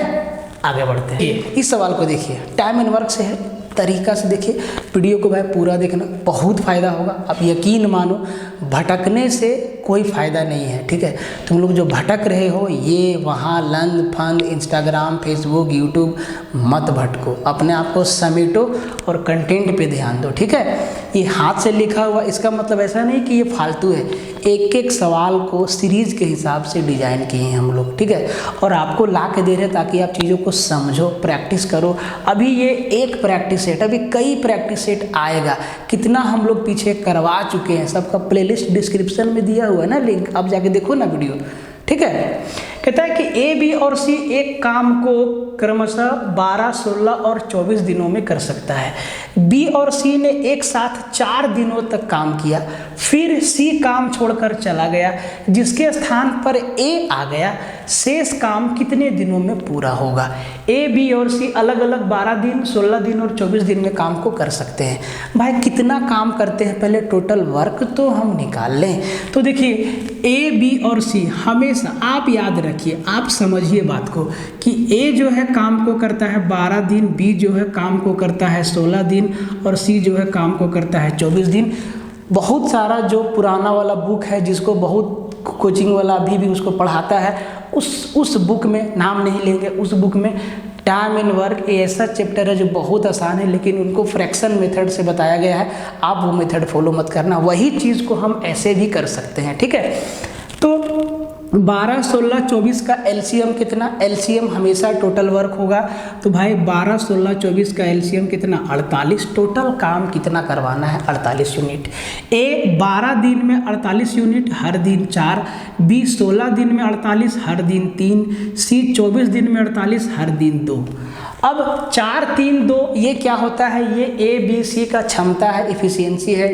आगे बढ़ते हैं। इस सवाल को देखिए, टाइम एंड वर्क से है, तरीका से देखिए। वीडियो को भाई पूरा देखना, बहुत फ़ायदा होगा। आप यकीन मानो, भटकने से कोई फ़ायदा नहीं है। ठीक है, तुम लोग जो भटक रहे हो ये वहाँ लंद फंद इंस्टाग्राम फेसबुक यूट्यूब, मत भटको, अपने आप को समेटो और कंटेंट पे ध्यान दो। ठीक है, ये हाथ से लिखा हुआ, इसका मतलब ऐसा नहीं कि ये फालतू है। एक एक सवाल को सीरीज़ के हिसाब से डिज़ाइन किए हैं हम लोग। ठीक है, और आपको ला के दे रहे हैं ताकि आप चीज़ों को समझो, प्रैक्टिस करो। अभी ये एक प्रैक्टिस सेट, अभी कई प्रैक्टिस सेट आएगा। कितना हम लोग पीछे करवा चुके हैं, सबका प्लेलिस्ट डिस्क्रिप्शन में दिया हुआ है ना लिंक, आप जाके देखो ना वीडियो। ठीक है, कहता है कि ए बी और सी एक काम को क्रमशः 12, 16 और 24 दिनों में कर सकता है। बी और सी ने एक साथ 4 दिनों तक काम किया, फिर सी काम छोड़कर चला गया, जिसके स्थान पर ए आ गया। शेष काम कितने दिनों में पूरा होगा? ए बी और सी अलग अलग 12 दिन, 16 दिन और 24 दिन में काम को कर सकते हैं। भाई कितना काम करते हैं, पहले टोटल वर्क तो हम निकाल लें। तो देखिए ए बी और सी हमेशा आप याद रखिए, आप समझिए बात को कि ए जो है काम को करता है 12 दिन, बी जो है काम को करता है 16 दिन और सी जो है काम को करता है 24 दिन। बहुत सारा जो पुराना वाला बुक है, जिसको बहुत कोचिंग वाला अभी भी उसको पढ़ाता है, उस बुक में, नाम नहीं लेंगे, उस बुक में टाइम एंड वर्क ऐसा चैप्टर है जो बहुत आसान है, लेकिन उनको फ्रैक्शन मेथड से बताया गया है। आप वो मेथड फॉलो मत करना, वही चीज़ को हम ऐसे भी कर सकते हैं। ठीक है, तो 12, 16, 24 का एलसीएम कितना? एलसीएम हमेशा टोटल वर्क होगा। तो भाई 12, 16, 24 का एलसीएम कितना? 48। टोटल काम कितना करवाना है? 48 यूनिट। ए 12 दिन में 48 यूनिट, हर दिन 4। बी 16 दिन में 48, हर दिन 3। सी 24 दिन में 48, हर दिन 2। अब 4, 3, 2 ये क्या होता है? ये ए बी सी का क्षमता है, इफिशियंसी है,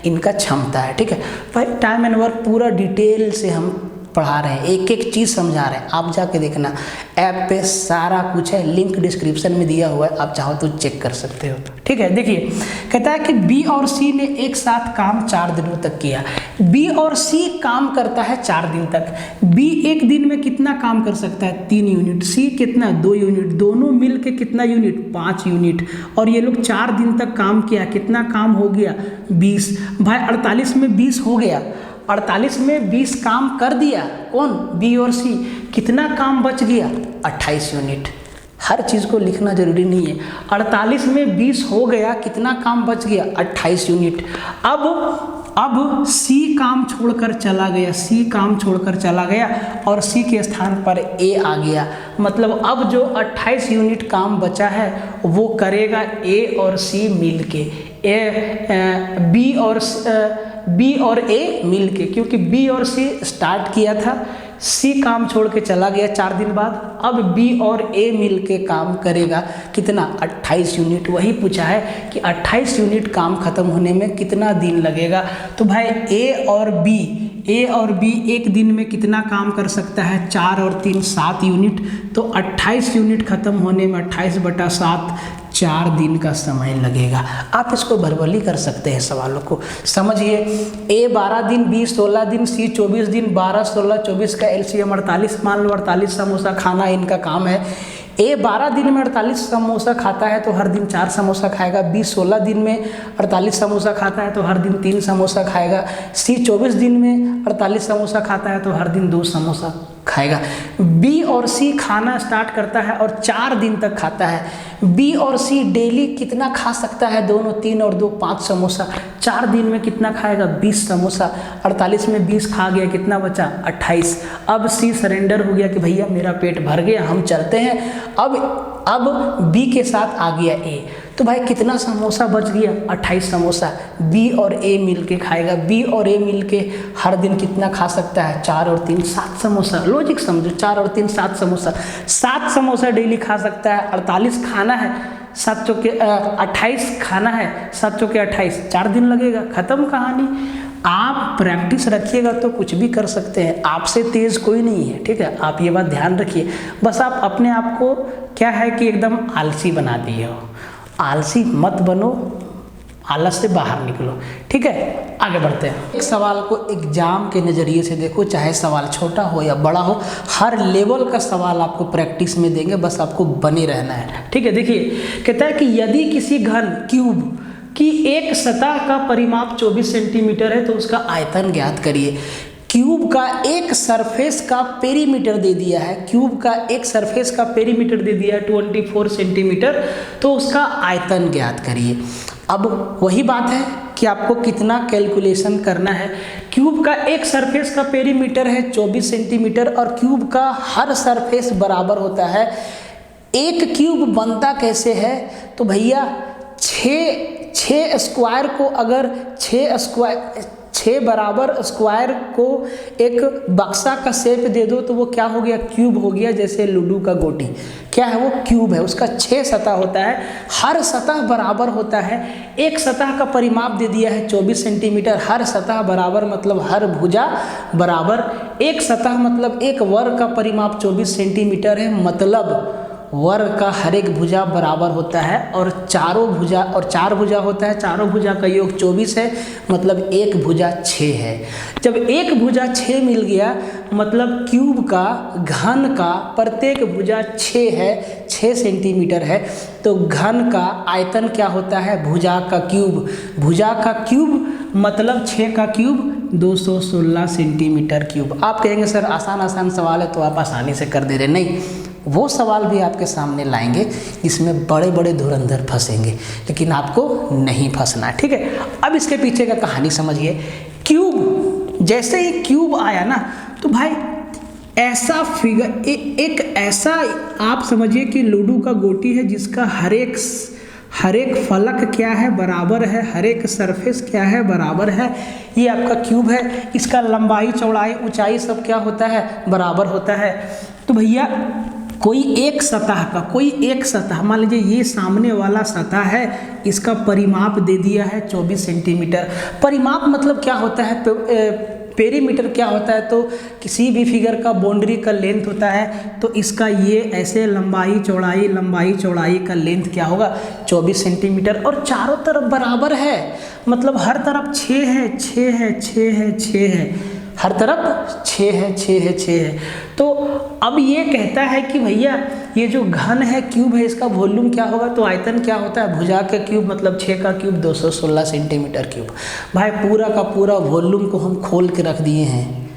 इनका क्षमता है। ठीक है भाई, टाइम एंड वर्क पूरा डिटेल से हम पढ़ा रहे हैं, एक एक चीज़ समझा रहे हैं। आप जाके देखना, ऐप पे सारा कुछ है, लिंक डिस्क्रिप्शन में दिया हुआ है, आप चाहो तो चेक कर सकते हो। ठीक है, देखिए कहता है कि बी और सी ने एक साथ काम 4 दिनों तक किया। बी और सी काम करता है 4 दिन तक। बी एक दिन में कितना काम कर सकता है? 3 यूनिट। सी कितना? 2 यूनिट। दोनों मिल के कितना यूनिट? 5 यूनिट। और ये लोग 4 दिन तक काम किया, कितना काम हो गया? 20। भाई 48 में 20 हो गया, 48 में 20 काम कर दिया कौन? बी और सी। कितना काम बच गया? 28 यूनिट। हर चीज़ को लिखना जरूरी नहीं है। 48 में 20 हो गया, कितना काम बच गया? 28 यूनिट। अब सी काम छोड़कर चला गया, सी काम छोड़कर चला गया और सी के स्थान पर ए आ गया। मतलब अब जो 28 यूनिट काम बचा है वो करेगा ए और सी मिल के, बी और ए मिल के, क्योंकि बी और सी स्टार्ट किया था, सी काम छोड़ के चला गया 4 दिन बाद। अब बी और ए मिल के काम करेगा, कितना? 28 यूनिट। वही पूछा है कि 28 यूनिट काम खत्म होने में कितना दिन लगेगा। तो भाई ए और बी एक दिन में कितना काम कर सकता है? 4 और 3 7 यूनिट। तो 28 यूनिट खत्म होने में 28/7 4 दिन का समय लगेगा। आप इसको भरभली कर सकते हैं सवालों को। समझिए, ए 12 दिन, बी 16 दिन, सी 24 दिन, 12 16 24 का एलसीएम 48। मान लो 48 समोसा खाना इनका काम है। ए 12 दिन में 48 समोसा खाता है तो हर दिन 4 समोसा खाएगा। बी 16 दिन में 48 समोसा खाता है तो हर दिन 3 समोसा खाएगा। सी 24 दिन में 48 समोसा खाता है तो हर दिन 2 समोसा खाएगा। बी और सी खाना स्टार्ट करता है और 4 दिन तक खाता है। बी और सी डेली कितना खा सकता है? दोनों 3 और 2 5 समोसा। 4 दिन में कितना खाएगा? 20 समोसा। 48 में 20 खा गया, कितना बचा? 28। अब सी सरेंडर हो गया कि भैया मेरा पेट भर गया, हम चलते हैं। अब बी के साथ आ गया ए। तो भाई कितना समोसा बच गया? 28 समोसा। बी और ए मिलके खाएगा। बी और ए मिलके हर दिन कितना खा सकता है? 4 और 3 7 समोसा। लॉजिक समझो, 4 और 3 7 समोसा। 7 समोसा डेली खा सकता है। 48 खाना है, 7 चौके 28 खाना है, 7 चौके 28, 4 दिन लगेगा। खत्म कहानी। आप प्रैक्टिस रखिएगा तो कुछ भी कर सकते हैं। आपसे तेज कोई नहीं है, ठीक है? आप ये बात ध्यान रखिए। बस आप अपने आप को क्या है कि एकदम आलसी बना दिए हो। आलसी मत बनो, आलस से बाहर निकलो, ठीक है? आगे बढ़ते हैं। एक सवाल को एग्जाम के नज़रिए से देखो, चाहे सवाल छोटा हो या बड़ा हो, हर लेवल का सवाल आपको प्रैक्टिस में देंगे, बस आपको बने रहना है, ठीक है? देखिए कहता है कि यदि किसी घन क्यूब की एक सतह का परिमाप 24 सेंटीमीटर है तो उसका आयतन ज्ञात करिए। क्यूब का एक सरफेस का पेरीमीटर दे दिया है, क्यूब का एक सरफेस का पेरीमीटर दे दिया है 24 सेंटीमीटर, तो उसका आयतन ज्ञात करिए। अब वही बात है कि आपको कितना कैलकुलेशन करना है। क्यूब का एक सरफेस का पेरीमीटर है 24 सेंटीमीटर और क्यूब का हर सरफेस बराबर होता है। एक क्यूब बनता कैसे है? तो भैया 6 स्क्वायर को अगर 6 बराबर स्क्वायर को एक बक्सा का शेप दे दो तो वो क्या हो गया? क्यूब हो गया। जैसे लूडो का गोटी क्या है? वो क्यूब है। उसका 6 सतह होता है, हर सतह बराबर होता है। एक सतह का परिमाप दे दिया है 24 सेंटीमीटर। हर सतह बराबर मतलब हर भुजा बराबर। एक सतह मतलब एक वर्ग का परिमाप 24 सेंटीमीटर है, मतलब वर्ग का हर एक भुजा बराबर होता है। और 4 भुजा होता है, चारों भुजा का योग 24 है, मतलब एक भुजा 6 है। जब एक भुजा 6 मिल गया मतलब क्यूब का घन का प्रत्येक भुजा 6 है, 6 सेंटीमीटर है, तो घन का आयतन क्या होता है? भुजा का क्यूब। भुजा का क्यूब मतलब 6 का क्यूब 216 सेंटीमीटर क्यूब। आप कहेंगे सर आसान सवाल है तो आप आसानी से कर दे रहे। नहीं, वो सवाल भी आपके सामने लाएंगे जिसमें बड़े बड़े धुरंधर फंसेंगे, लेकिन आपको नहीं फंसना, ठीक है? अब इसके पीछे का कहानी समझिए। क्यूब, जैसे ही क्यूब आया ना तो भाई ऐसा फिगर एक ऐसा आप समझिए कि लूडो का गोटी है जिसका हर एक फलक क्या है? बराबर है। हर एक सरफेस क्या है? बराबर है। ये आपका क्यूब है। इसका लंबाई चौड़ाई ऊंचाई सब क्या होता है? बराबर होता है। तो भैया कोई एक सतह मान लीजिए ये सामने वाला सतह है, इसका परिमाप दे दिया है 24 सेंटीमीटर। परिमाप मतलब क्या होता है? पेरीमीटर क्या होता है, तो किसी भी फिगर का बाउंड्री का लेंथ होता है, तो इसका ये ऐसे लंबाई चौड़ाई का लेंथ क्या होगा 24 सेंटीमीटर, और चारों तरफ बराबर है, मतलब हर तरफ 6 है, हर तरफ 6 है। तो अब ये कहता है कि भैया ये जो घन है क्यूब है इसका वॉल्यूम क्या होगा, तो आयतन क्या होता है, भुजा का क्यूब मतलब 6 का क्यूब 216 सेंटीमीटर क्यूब। भाई पूरा का पूरा वॉल्यूम को हम खोल के रख दिए हैं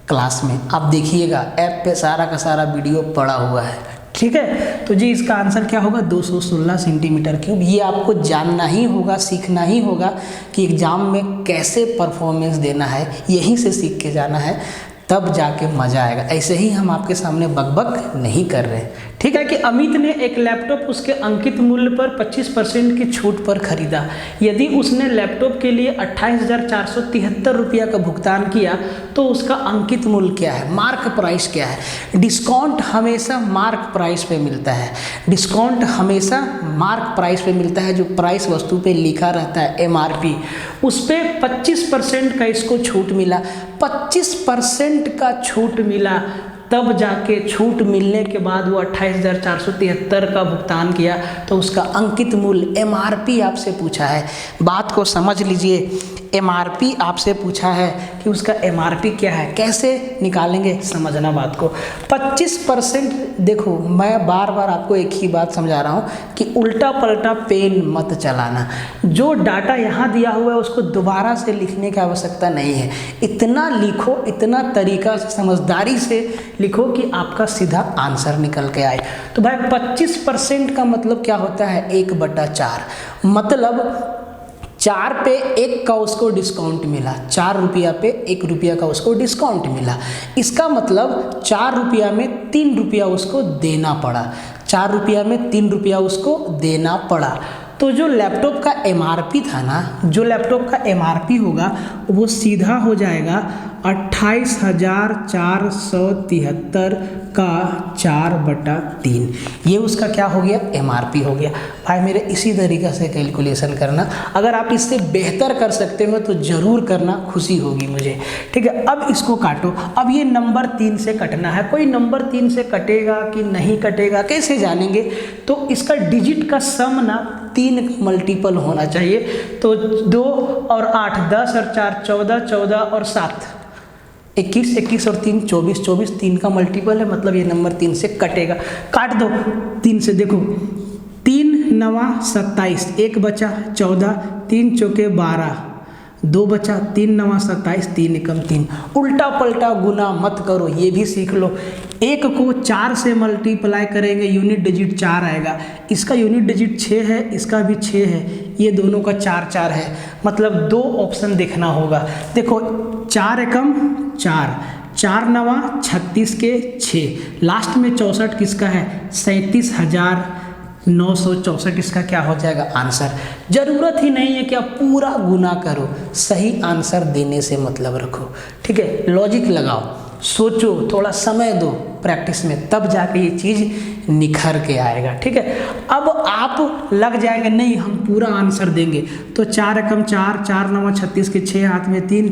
क्लास में, आप देखिएगा ऐप पे सारा का सारा वीडियो पड़ा हुआ है, ठीक है। तो जी इसका आंसर क्या होगा 216 सेंटीमीटर क्यूब। ये आपको जानना ही होगा, सीखना ही होगा कि एग्जाम में कैसे परफॉर्मेंस देना है, यहीं से सीख के जाना है, तब जाके मज़ा आएगा। ऐसे ही हम आपके सामने बकबक नहीं कर रहे, ठीक है। कि अमित ने एक लैपटॉप उसके अंकित मूल्य पर 25% की छूट पर खरीदा। यदि उसने लैपटॉप के लिए 28,473 रुपया का भुगतान किया तो उसका अंकित मूल्य क्या है, मार्क प्राइस क्या है। डिस्काउंट हमेशा मार्क प्राइस पे मिलता है, डिस्काउंट हमेशा मार्क प्राइस पे मिलता है। जो प्राइस वस्तु पे लिखा रहता है MRP, उस पर 25% का इसको छूट मिला, 25% का छूट मिला, तब जाके छूट मिलने के बाद वो 28,473 का भुगतान किया, तो उसका अंकित मूल्य MRP आपसे पूछा है। बात को समझ लीजिए, MRP आपसे पूछा है कि उसका MRP क्या है, कैसे निकालेंगे, समझना बात को। 25% देखो, मैं बार बार आपको एक ही बात समझा रहा हूँ कि उल्टा पलटा पेन मत चलाना। जो डाटा यहाँ दिया हुआ है उसको दोबारा से लिखने की आवश्यकता नहीं है। इतना लिखो, इतना तरीका से समझदारी से लिखो कि आपका सीधा आंसर निकल के आए। तो भाई 25% का मतलब क्या होता है, 1/4, मतलब 4 पे 1 का उसको डिस्काउंट मिला, 4 रुपया पे 1 रुपया का उसको डिस्काउंट मिला। इसका मतलब 4 रुपया में 3 रुपया उसको देना पड़ा, 4 रुपया में 3 रुपया उसको देना पड़ा। तो जो लैपटॉप का MRP था ना, जो लैपटॉप का MRP होगा वो सीधा हो जाएगा 28,473 का 4/3। ये उसका क्या हो गया, MRP हो गया। भाई मेरे इसी तरीक़ा से कैलकुलेशन करना, अगर आप इससे बेहतर कर सकते हो तो ज़रूर करना, खुशी होगी मुझे, ठीक है। अब इसको काटो। अब ये नंबर 3 से कटना है। कोई नंबर 3 से कटेगा कि नहीं कटेगा कैसे जानेंगे, तो इसका डिजिट का सम ना 3 मल्टीपल होना चाहिए। तो 2 और 8 10 और 4 14, 14 और 7 21, 21 और 3 24, 24 3 का मल्टीपल है, मतलब ये नंबर 3 से कटेगा। काट दो 3 से, देखो 3 9 27, 1 बचा 14, 3 चौके 12, 2 बचा, 3 9 27, 3 एकम 3। उल्टा पलटा गुना मत करो, ये भी सीख लो। 1 को 4 से मल्टीप्लाई करेंगे, यूनिट डिजिट 4 आएगा। इसका यूनिट डिजिट 6 है, इसका भी 6 है, ये दोनों का 4 4 है, मतलब 2 ऑप्शन देखना होगा। देखो 4 एकम 4, 4 9 36 के 6, लास्ट में 64 किसका है, 37,964 इसका क्या हो जाएगा आंसर। ज़रूरत ही नहीं है कि आप पूरा गुना करो, सही आंसर देने से मतलब रखो, ठीक है। लॉजिक लगाओ, सोचो, थोड़ा समय दो प्रैक्टिस में, तब जाके ये चीज़ निखर के आएगा, ठीक है। अब आप लग जाएंगे नहीं हम पूरा आंसर देंगे, तो 4 एकम 4, 4 9 36 के 6, हाथ में 3,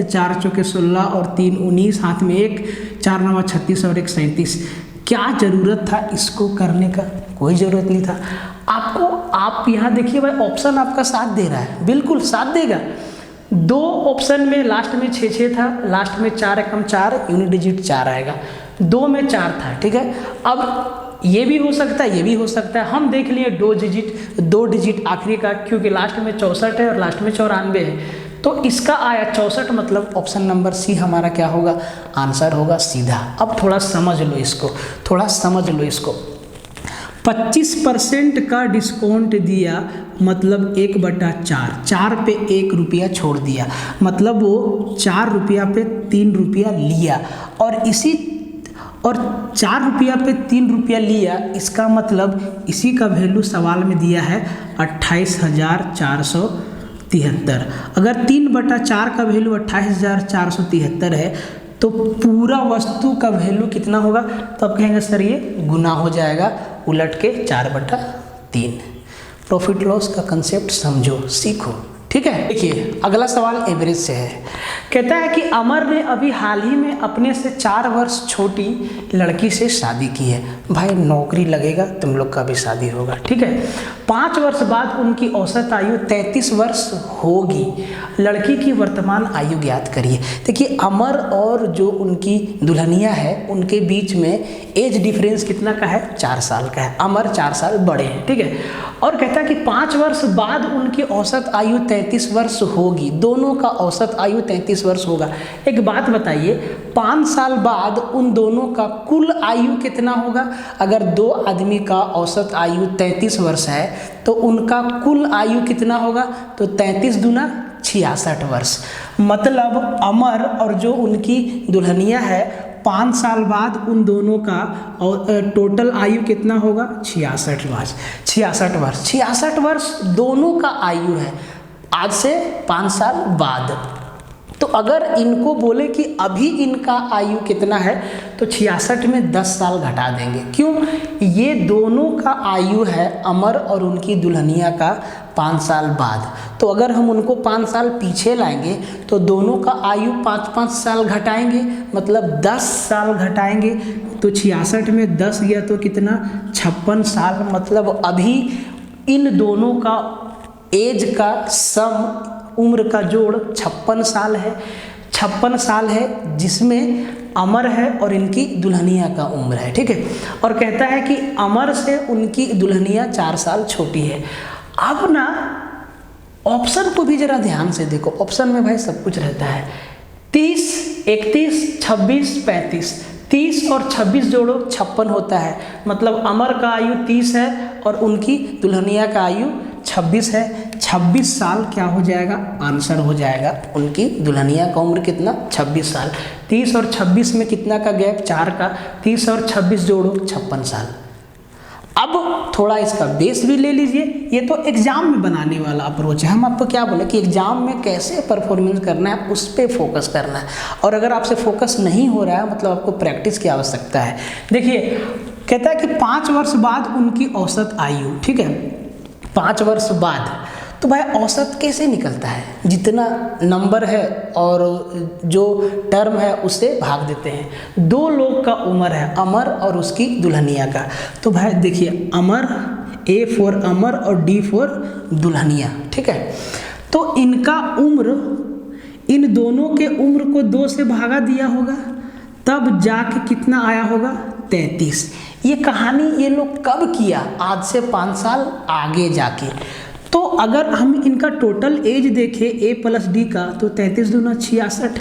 4 चौके 16 और 3 19, हाथ में 1, 4 9 36 और 1 37। क्या ज़रूरत था इसको करने का, कोई ज़रूरत नहीं था आपको। आप यहाँ देखिए भाई, ऑप्शन आपका साथ दे रहा है, बिल्कुल साथ देगा। 2 ऑप्शन में लास्ट में 6 6 था, लास्ट में 4 एकम 4, यूनिट डिजिट 4 आएगा। 2 में 4 था, ठीक है। अब ये भी हो सकता है, ये भी हो सकता है। हम देख लिए 2 डिजिट आखिरी का, क्योंकि लास्ट में 64 है और लास्ट में 94 है, तो इसका आया 64, मतलब ऑप्शन नंबर सी हमारा क्या होगा, आंसर होगा सीधा। अब थोड़ा समझ लो इसको, थोड़ा समझ लो इसको। 25% का डिस्काउंट दिया, मतलब 1/4, 4 पे 1 रुपया छोड़ दिया, मतलब वो 4 रुपया पे 3 रुपया लिया, और 4 रुपया पे 3 रुपया लिया, इसका मतलब इसी का वैल्यू सवाल में दिया है 28,473। अगर 3/4 का वैल्यू 28,473 है, तो पूरा वस्तु का वैल्यू कितना होगा, तो आप कहेंगे सर ये गुना हो जाएगा उलट के 4/3। प्रॉफिट लॉस का कंसेप्ट समझो, सीखो। ठीक है। देखिए अगला सवाल एवरेज से है। कहता है कि अमर ने अभी हाल ही में अपने से 4 वर्ष छोटी लड़की से शादी की है। भाई नौकरी लगेगा तुम लोग का भी शादी होगा, ठीक है। 5 वर्ष बाद उनकी औसत आयु 33 वर्ष होगी। लड़की की वर्तमान आयु ज्ञात करिए। देखिए अमर और जो उनकी दुल्हनिया है उनके बीच में एज डिफरेंस कितना का है, 4 साल का है। अमर 4 साल बड़े हैं, ठीक है। और कहता है कि 5 वर्ष बाद उनकी औसत आयु 33 वर्ष होगी। दोनों का औसत आयु 33 वर्ष होगा। एक बात बताइए, 5 साल बाद उन दोनों का कुल आयु कितना होगा? अगर 2 आदमी का औसत आयु 33 वर्ष है तो उनका कुल आयु कितना होगा? तो 33 दूना 66 वर्ष। मतलब अमर और जो उनकी दुल्हनिया है 5 साल बाद उन दोनों का टोटल आयु कितना होगा? 66 वर्ष। 66 वर्ष दोनों का आयु है आज से 5 साल बाद। तो अगर इनको बोले कि अभी इनका आयु कितना है तो 66 में 10 साल घटा देंगे। क्यों? ये दोनों का आयु है अमर और उनकी दुल्हनिया का 5 साल बाद। तो अगर हम उनको 5 साल पीछे लाएंगे तो दोनों का आयु 5-5 साल घटाएंगे, मतलब 10 साल घटाएंगे। तो 66 में 10 गया तो कितना? 56 साल। मतलब अभी इन दोनों का एज का सम, उम्र का जोड़ 56 साल है। 56 साल है जिसमें अमर है और इनकी दुल्हनिया का उम्र है, ठीक है। और कहता है कि अमर से उनकी दुल्हनिया 4 साल छोटी है। अब ना ऑप्शन को भी जरा ध्यान से देखो। ऑप्शन में भाई सब कुछ रहता है। 30, 31, 26, 35। 30 और 26 जोड़ो 56 होता है। मतलब अमर का आयु 30 है और उनकी दुल्हनिया का आयु 26 है। 26 साल क्या हो जाएगा? आंसर हो जाएगा। उनकी दुल्हनिया का उम्र कितना? 26 साल। 30 और 26 में कितना का गैप? 4 का। 30 और 26 जोड़ो 56 साल। अब थोड़ा इसका बेस भी ले लीजिए। ये तो एग्जाम में बनाने वाला अप्रोच है। हम आपको क्या बोले कि एग्जाम में कैसे परफॉर्मेंस करना है उस पर फोकस करना है। और अगर आपसे फोकस नहीं हो रहा है मतलब आपको प्रैक्टिस की आवश्यकता है। देखिए कहता है कि 5 वर्ष बाद उनकी औसत आयु, ठीक है। 5 वर्ष बाद तो भाई औसत कैसे निकलता है? जितना नंबर है और जो टर्म है उससे भाग देते हैं। 2 लोग का उम्र है, अमर और उसकी दुल्हनिया का। तो भाई देखिए अमर, A फॉर अमर और D फॉर दुल्हनिया, ठीक है। तो इनका उम्र, इन दोनों के उम्र को 2 से भागा दिया होगा, तब जाके कितना आया होगा? 33। ये कहानी ये लोग कब किया? आज से 5 साल आगे जाके। तो अगर हम इनका टोटल एज देखें A प्लस D का तो 33 दूना 66।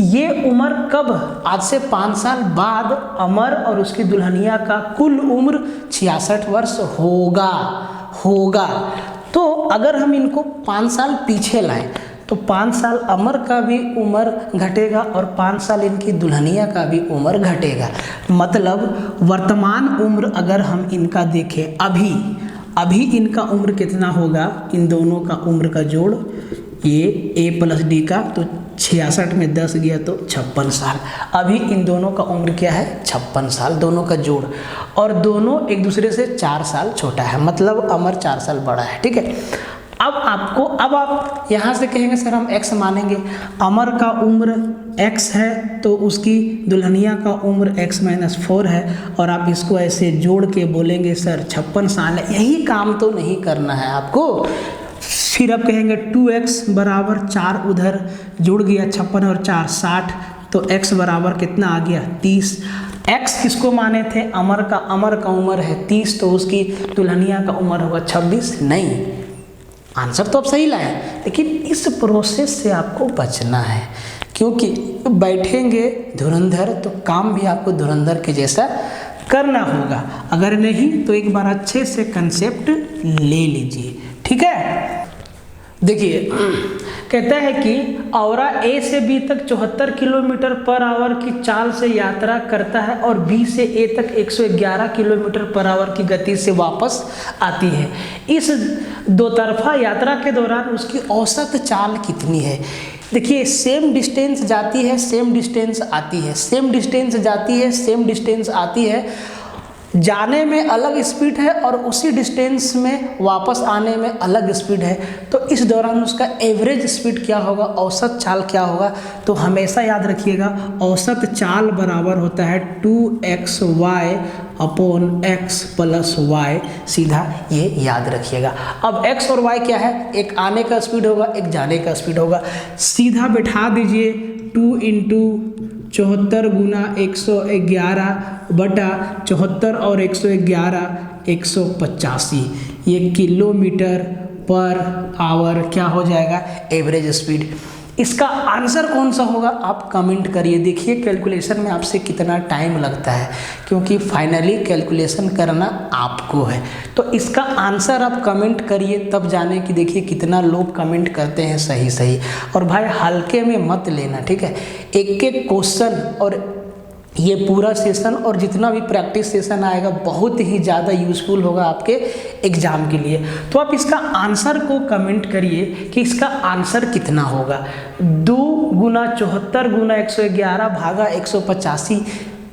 ये उम्र कब? आज से 5 साल बाद अमर और उसकी दुल्हनिया का कुल उम्र 66 वर्ष होगा। तो अगर हम इनको 5 साल पीछे लाएं तो 5 साल अमर का भी उम्र घटेगा और 5 साल इनकी दुल्हनिया का भी उम्र घटेगा। मतलब वर्तमान उम्र अगर हम इनका देखें अभी इनका उम्र कितना होगा? इन दोनों का उम्र का जोड़, ये A प्लस D का, तो 66 में 10 गया तो 56 साल। अभी इन दोनों का उम्र क्या है? 56 साल, दोनों का जोड़। और दोनों एक दूसरे से 4 साल छोटा है, मतलब अमर 4 साल बड़ा है, ठीक है। अब आप यहाँ से कहेंगे सर हम x मानेंगे। अमर का उम्र x है तो उसकी दुल्हनिया का उम्र x-4 है और आप इसको ऐसे जोड़ के बोलेंगे सर 56 साल है। यही काम तो नहीं करना है आपको। फिर आप कहेंगे 2x बराबर 4, उधर जुड़ गया 56 और 4 60, तो x बराबर कितना आ गया? 30। x किसको माने थे? अमर का उम्र है 30 तो उसकी दुल्हनिया का उम्र होगा 26। नहीं, आंसर तो आप सही लाए, लेकिन इस प्रोसेस से आपको बचना है क्योंकि बैठेंगे धुरंधर तो काम भी आपको धुरंधर के जैसा करना होगा। अगर नहीं तो एक बार अच्छे से कंसेप्ट ले लीजिए, ठीक है। देखिए कहता है कि औरा A से B तक 74 किलोमीटर पर आवर की चाल से यात्रा करता है और B से A तक 111 किलोमीटर पर आवर की गति से वापस आती है। इस दोतरफा यात्रा के दौरान उसकी औसत चाल कितनी है? देखिए सेम डिस्टेंस जाती है, सेम डिस्टेंस आती है, सेम डिस्टेंस जाती है, सेम डिस्टेंस आती है। जाने में अलग स्पीड है और उसी डिस्टेंस में वापस आने में अलग स्पीड है, तो इस दौरान उसका एवरेज स्पीड क्या होगा, औसत चाल क्या होगा। तो हमेशा याद रखिएगा औसत चाल बराबर होता है 2xy upon x plus y, सीधा ये याद रखिएगा। अब x और y क्या है, एक आने का स्पीड होगा, एक जाने का स्पीड होगा। सीधा बैठा दीजिए 2 × 74 गुना 111 बटा 74 और 111 185, ये किलोमीटर पर आवर क्या हो जाएगा, एवरेज स्पीड। इसका आंसर कौन सा होगा आप कमेंट करिए। देखिए कैलकुलेशन में आपसे कितना टाइम लगता है, क्योंकि फाइनली कैलकुलेशन करना आपको है। तो इसका आंसर आप कमेंट करिए, तब जाने कि देखिए कितना लोग कमेंट करते हैं सही सही। और भाई हल्के में मत लेना, ठीक है। एक एक क्वेश्चन और ये पूरा सेशन और जितना भी प्रैक्टिस सेशन आएगा बहुत ही ज़्यादा यूज़फुल होगा आपके एग्ज़ाम के लिए। तो आप इसका आंसर को कमेंट करिए कि इसका आंसर कितना होगा। 2 × 74 गुना 111 भागा 185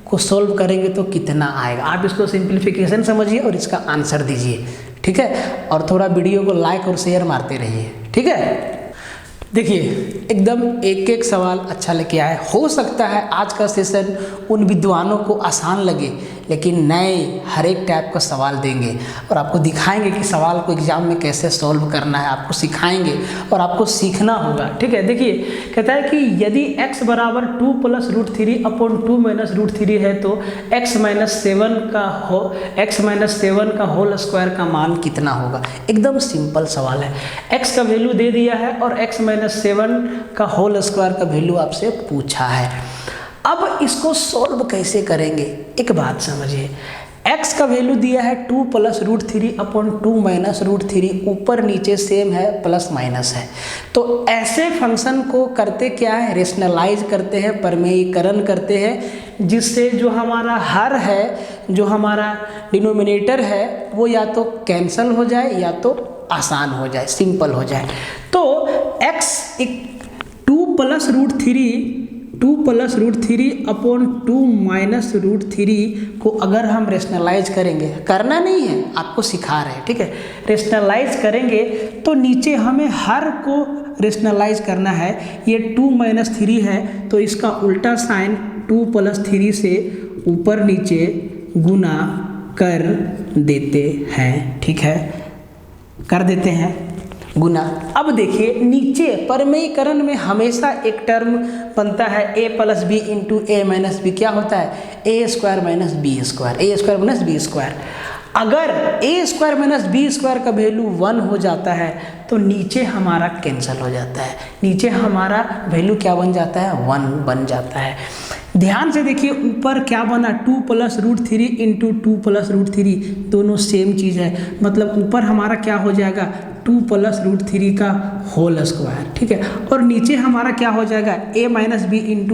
को सॉल्व करेंगे तो कितना आएगा। आप इसको सिंप्लीफिकेशन समझिए और इसका आंसर दीजिए, ठीक है। और थोड़ा वीडियो को लाइक और शेयर मारते रहिए, ठीक है। देखिए एकदम एक एक सवाल अच्छा लेके आए। हो सकता है आज का सेशन उन विद्वानों को आसान लगे, लेकिन नए हर एक टाइप का सवाल देंगे और आपको दिखाएंगे कि सवाल को एग्जाम में कैसे सॉल्व करना है, आपको सिखाएंगे और आपको सीखना होगा, ठीक है। देखिए कहता है कि यदि x बराबर 2 + √3 अपॉन 2 - √3 है तो x - 7 का होल स्क्वायर का मान कितना होगा। एकदम सिंपल सवाल है। x का वैल्यू दे दिया है और x - 7 का होल स्क्वायर का वैल्यू आपसे पूछा है। अब इसको सॉल्व कैसे करेंगे, एक बात समझिए। x का वैल्यू दिया है 2 + √3 अपॉन 2 - √3, ऊपर नीचे सेम है, प्लस माइनस है। तो ऐसे फंक्शन को करते क्या है, रेशनलाइज करते हैं, परमेयीकरण करते हैं, जिससे जो हमारा हर है, जो हमारा डिनोमिनेटर है, वो या तो कैंसल हो जाए या तो आसान हो जाए, सिंपल हो जाए। तो x 2 + √3 अपॉन 2 - √3 को अगर हम रेशनलाइज करेंगे, करना नहीं है, आपको सिखा रहे हैं, ठीक है। रेशनलाइज करेंगे तो नीचे हमें हर को रेशनलाइज करना है। ये 2 - 3 है तो इसका उल्टा साइन 2 + 3 से ऊपर नीचे गुना कर देते हैं, ठीक है, कर देते हैं गुना। अब देखिए नीचे परमेयीकरण में हमेशा एक टर्म बनता है a + b × a - b, क्या होता है a² - b²। अगर a² - b² का वैल्यू 1 हो जाता है तो नीचे हमारा कैंसिल हो जाता है, नीचे हमारा वैल्यू क्या बन जाता है, 1 बन जाता है। ध्यान से देखिए ऊपर क्या बना, 2 + √3 × 2 + √3, दोनों सेम चीज़ है। मतलब ऊपर हमारा क्या हो जाएगा 2 + √3 का होल स्क्वायर, ठीक है। और नीचे हमारा क्या हो जाएगा a - b ×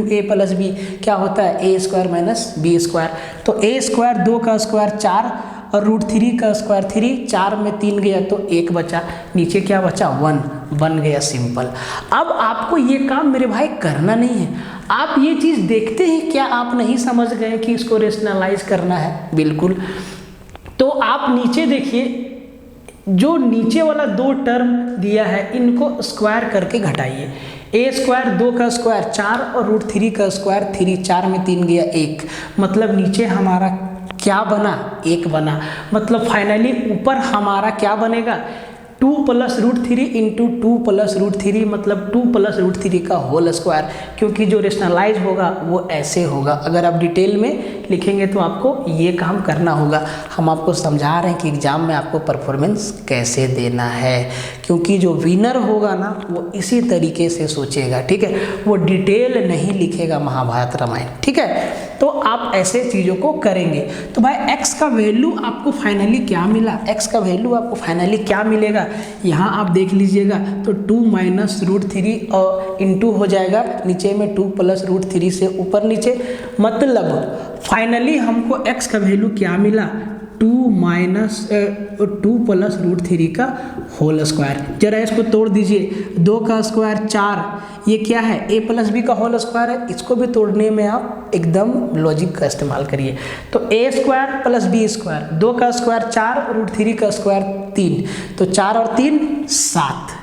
a + b, क्या होता है a² - b²। तो a² 2 का स्क्वायर 4 और √3 का स्क्वायर 3, 4 में 3 गया तो 1 बचा, नीचे क्या बचा 1 बन गया, सिंपल। अब आपको ये काम मेरे भाई करना नहीं है, आप ये चीज़ देखते हैं, क्या आप नहीं समझ गए कि इसको रेशनलाइज करना है, बिल्कुल। तो आप नीचे देखिए, जो नीचे वाला 2 टर्म दिया है इनको स्क्वायर करके घटाइए। a² 2 का स्क्वायर 4 और √3 का स्क्वायर 3, 4 में 3 गया 1, मतलब नीचे हमारा क्या बना 1 बना। मतलब फाइनली ऊपर हमारा क्या बनेगा 2 + √3 × 2 + √3, मतलब 2 + √3 का होल स्क्वायर, क्योंकि जो रेशनलाइज होगा वो ऐसे होगा। अगर आप डिटेल में लिखेंगे तो आपको ये काम करना होगा। हम आपको समझा रहे हैं कि एग्जाम में आपको परफॉर्मेंस कैसे देना है, क्योंकि जो विनर होगा ना वो इसी तरीके से सोचेगा, ठीक है, वो डिटेल नहीं लिखेगा महाभारत रामायण, ठीक है। तो आप ऐसे चीज़ों को करेंगे। तो भाई x का वैल्यू आपको फाइनली क्या मिला, x का वैल्यू आपको फाइनली क्या मिलेगा, यहाँ आप देख लीजिएगा। तो 2 - √3 और इंटू हो जाएगा नीचे में 2 + √3 से ऊपर नीचे, मतलब फाइनली हमको x का वैल्यू क्या मिला 2 माइनस 2 प्लस रूट 3 का होल स्क्वायर। जरा इसको तोड़ दीजिए, 2 का स्क्वायर 4, ये क्या है a प्लस बी का होल स्क्वायर है। इसको भी तोड़ने में आप एकदम लॉजिक का इस्तेमाल करिए। तो a square plus b square, 2 का स्क्वायर 4, रूट 3 का स्क्वायर 3, तो 4 और 3 7,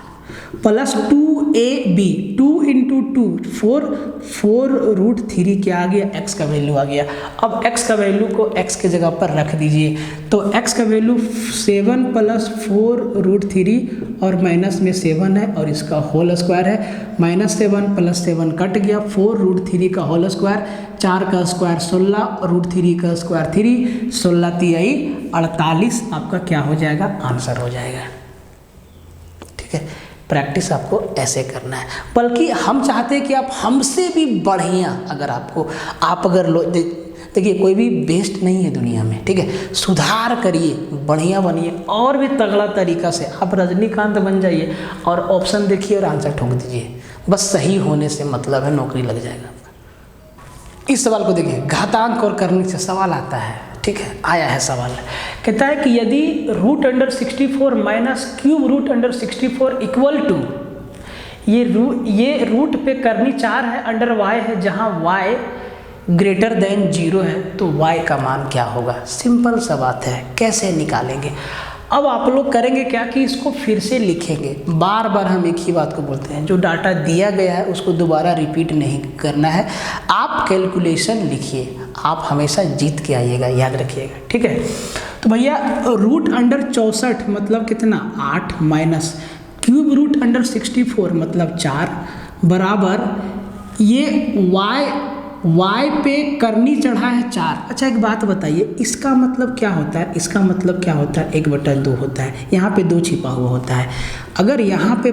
प्लस 2ab, 2 इंटू 2 4, 4 रूट 3 क्या आ गया, x का वैल्यू आ गया। अब x का वैल्यू को x के जगह पर रख दीजिए, तो x का वैल्यू 7 प्लस 4 रूट 3 और माइनस में 7 है और इसका होल स्क्वायर है। -7 प्लस 7 कट गया, 4 रूट 3 का होल स्क्वायर, 4 का स्क्वायर 16 और रूट 3 का स्क्वायर 3, 16 तिहाई 48 आपका क्या हो जाएगा, आंसर हो जाएगा। ठीक है, प्रैक्टिस आपको ऐसे करना है, बल्कि हम चाहते हैं कि आप हमसे भी बढ़िया, अगर आपको आप अगर देखिए कोई भी बेस्ट नहीं है दुनिया में, ठीक है, सुधार करिए, बढ़िया बनिए और भी तगड़ा तरीका से आप रजनीकांत बन जाइए और ऑप्शन देखिए और आंसर ठोक दीजिए। बस सही होने से मतलब है, नौकरी लग जाएगा। इस सवाल को देखिए, घातांक और करने से सवाल आता है, ठीक है, आया है सवाल, कहता है कि यदि root under 64 minus cube root under 64 equal to, ये रूट पे करनी 4 है, अंडर y है, जहाँ y ग्रेटर देन 0 है, तो y का मान क्या होगा। सिंपल सा बात है, कैसे निकालेंगे। अब आप लोग करेंगे क्या कि इसको फिर से लिखेंगे। बार बार हम एक ही बात को बोलते हैं, जो डाटा दिया गया है उसको दोबारा रिपीट नहीं करना है। आप कैलकुलेशन लिखिए, आप हमेशा जीत के आइएगा, याद रखिएगा, ठीक है। तो भैया रूट अंडर 64 मतलब कितना, 8 माइनस क्यूब रूट अंडर 64 मतलब 4 बराबर ये y पे करनी चढ़ा है 4। अच्छा एक बात बताइए, इसका मतलब क्या होता है, इसका मतलब क्या होता है, 1/2 होता है, यहाँ पे 2 छिपा हुआ होता है। अगर यहाँ पे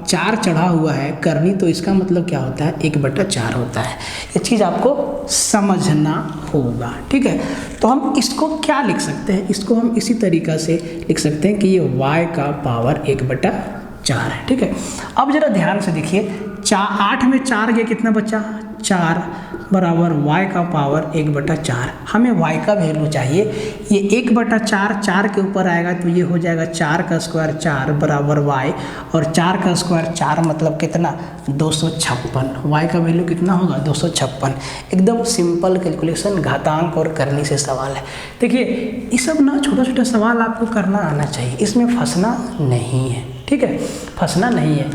4 चढ़ा हुआ है करनी, तो इसका मतलब क्या होता है, 1/4 होता है। ये चीज़ आपको समझना होगा, ठीक है। तो हम इसको क्या लिख सकते हैं, इसको हम इसी तरीक़ा से लिख सकते हैं कि ये y का पावर 1/4 है, ठीक है। अब जरा ध्यान से देखिए, 8 में 4 गया, कितना बचा, 4 बराबर y का पावर 1/4। हमें y का वैल्यू चाहिए, ये 1/4 4 के ऊपर आएगा तो ये हो जाएगा 4 का स्क्वायर 4 बराबर y, और 4 का स्क्वायर 4 मतलब कितना, 256। y का वैल्यू कितना होगा, 256। एकदम सिंपल कैलकुलेशन, घातांक और करनी से सवाल है। देखिए ये सब ना छोटा छोटा सवाल आपको करना आना चाहिए, इसमें फंसना नहीं है, ठीक है, फंसना नहीं है।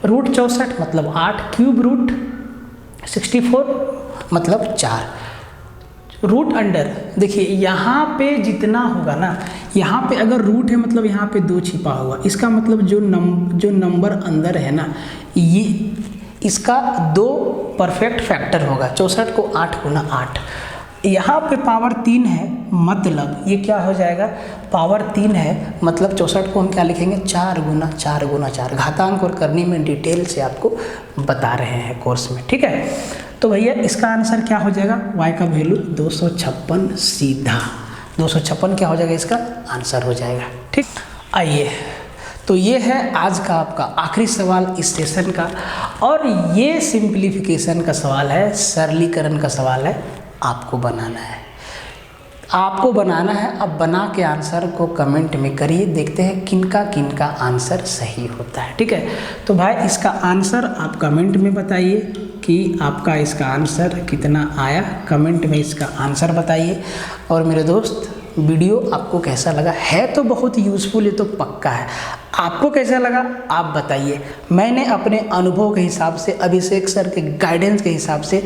रूट 64 मतलब 8, क्यूब रूट 64 मतलब 4, रूट अंडर, देखिए यहाँ पे जितना होगा ना, यहाँ पे अगर रूट है मतलब यहाँ पे 2 छिपा हुआ, इसका मतलब जो नंबर अंदर है ना, ये इसका 2 परफेक्ट फैक्टर होगा। 64 को 8 गुना 8, यहाँ पे पावर 3 है, मतलब ये क्या हो जाएगा, पावर 3 है, मतलब 64 को हम क्या लिखेंगे, 4 गुना 4 गुना 4। घातांक और करनी में डिटेल से आपको बता रहे हैं कोर्स में, ठीक है। तो भैया इसका आंसर क्या हो जाएगा, y का वैल्यू 256, सीधा 256 क्या हो जाएगा, इसका आंसर हो जाएगा, ठीक। आइए, तो ये है आज का आपका आखिरी सवाल इस सेशन का, और ये सिंप्लीफिकेशन का सवाल है, सरलीकरण का सवाल है, आपको बनाना है, आपको बनाना है। अब बना के आंसर को कमेंट में करिए, देखते हैं किनका आंसर सही होता है, ठीक है। तो भाई इसका आंसर आप कमेंट में बताइए कि आपका इसका आंसर कितना आया, कमेंट में इसका आंसर बताइए। और मेरे दोस्त वीडियो आपको कैसा लगा, है तो बहुत यूज़फुल, ये तो पक्का है, आपको कैसा लगा आप बताइए। मैंने अपने अनुभव के हिसाब से, अभिषेक सर के गाइडेंस के हिसाब से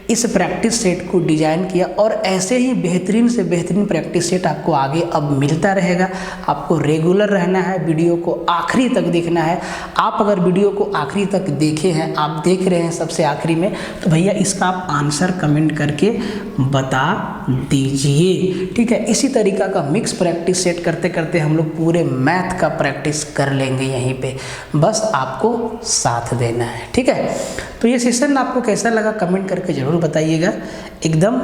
इस प्रैक्टिस सेट को डिज़ाइन किया, और ऐसे ही बेहतरीन से बेहतरीन प्रैक्टिस सेट आपको आगे अब मिलता रहेगा। आपको रेगुलर रहना है, वीडियो को आखिरी तक देखना है। आप अगर वीडियो को आखिरी तक देखे हैं, आप देख रहे हैं सबसे आखिरी में, तो भैया इसका आप आंसर कमेंट करके बता दीजिए, ठीक है। इसी तरीका का मिक्स प्रैक्टिस सेट करते करते हम लोग पूरे मैथ का प्रैक्टिस कर लेंगे यहीं पे, बस आपको साथ देना है, ठीक है। तो ये सेशन आपको कैसा लगा कमेंट करके ज़रूर बताइएगा एकदम।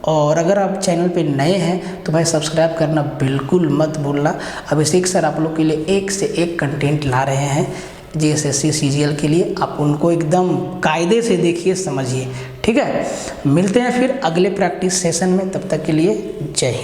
और अगर आप चैनल पे नए हैं तो भाई सब्सक्राइब करना बिल्कुल मत भूलना। अभिषेक सर आप लोग के लिए एक से एक कंटेंट ला रहे हैं JSSC CGL के लिए, आप उनको एकदम कायदे से देखिए, समझिए, ठीक है। मिलते हैं फिर अगले प्रैक्टिस सेशन में, तब तक के लिए जय हिंद।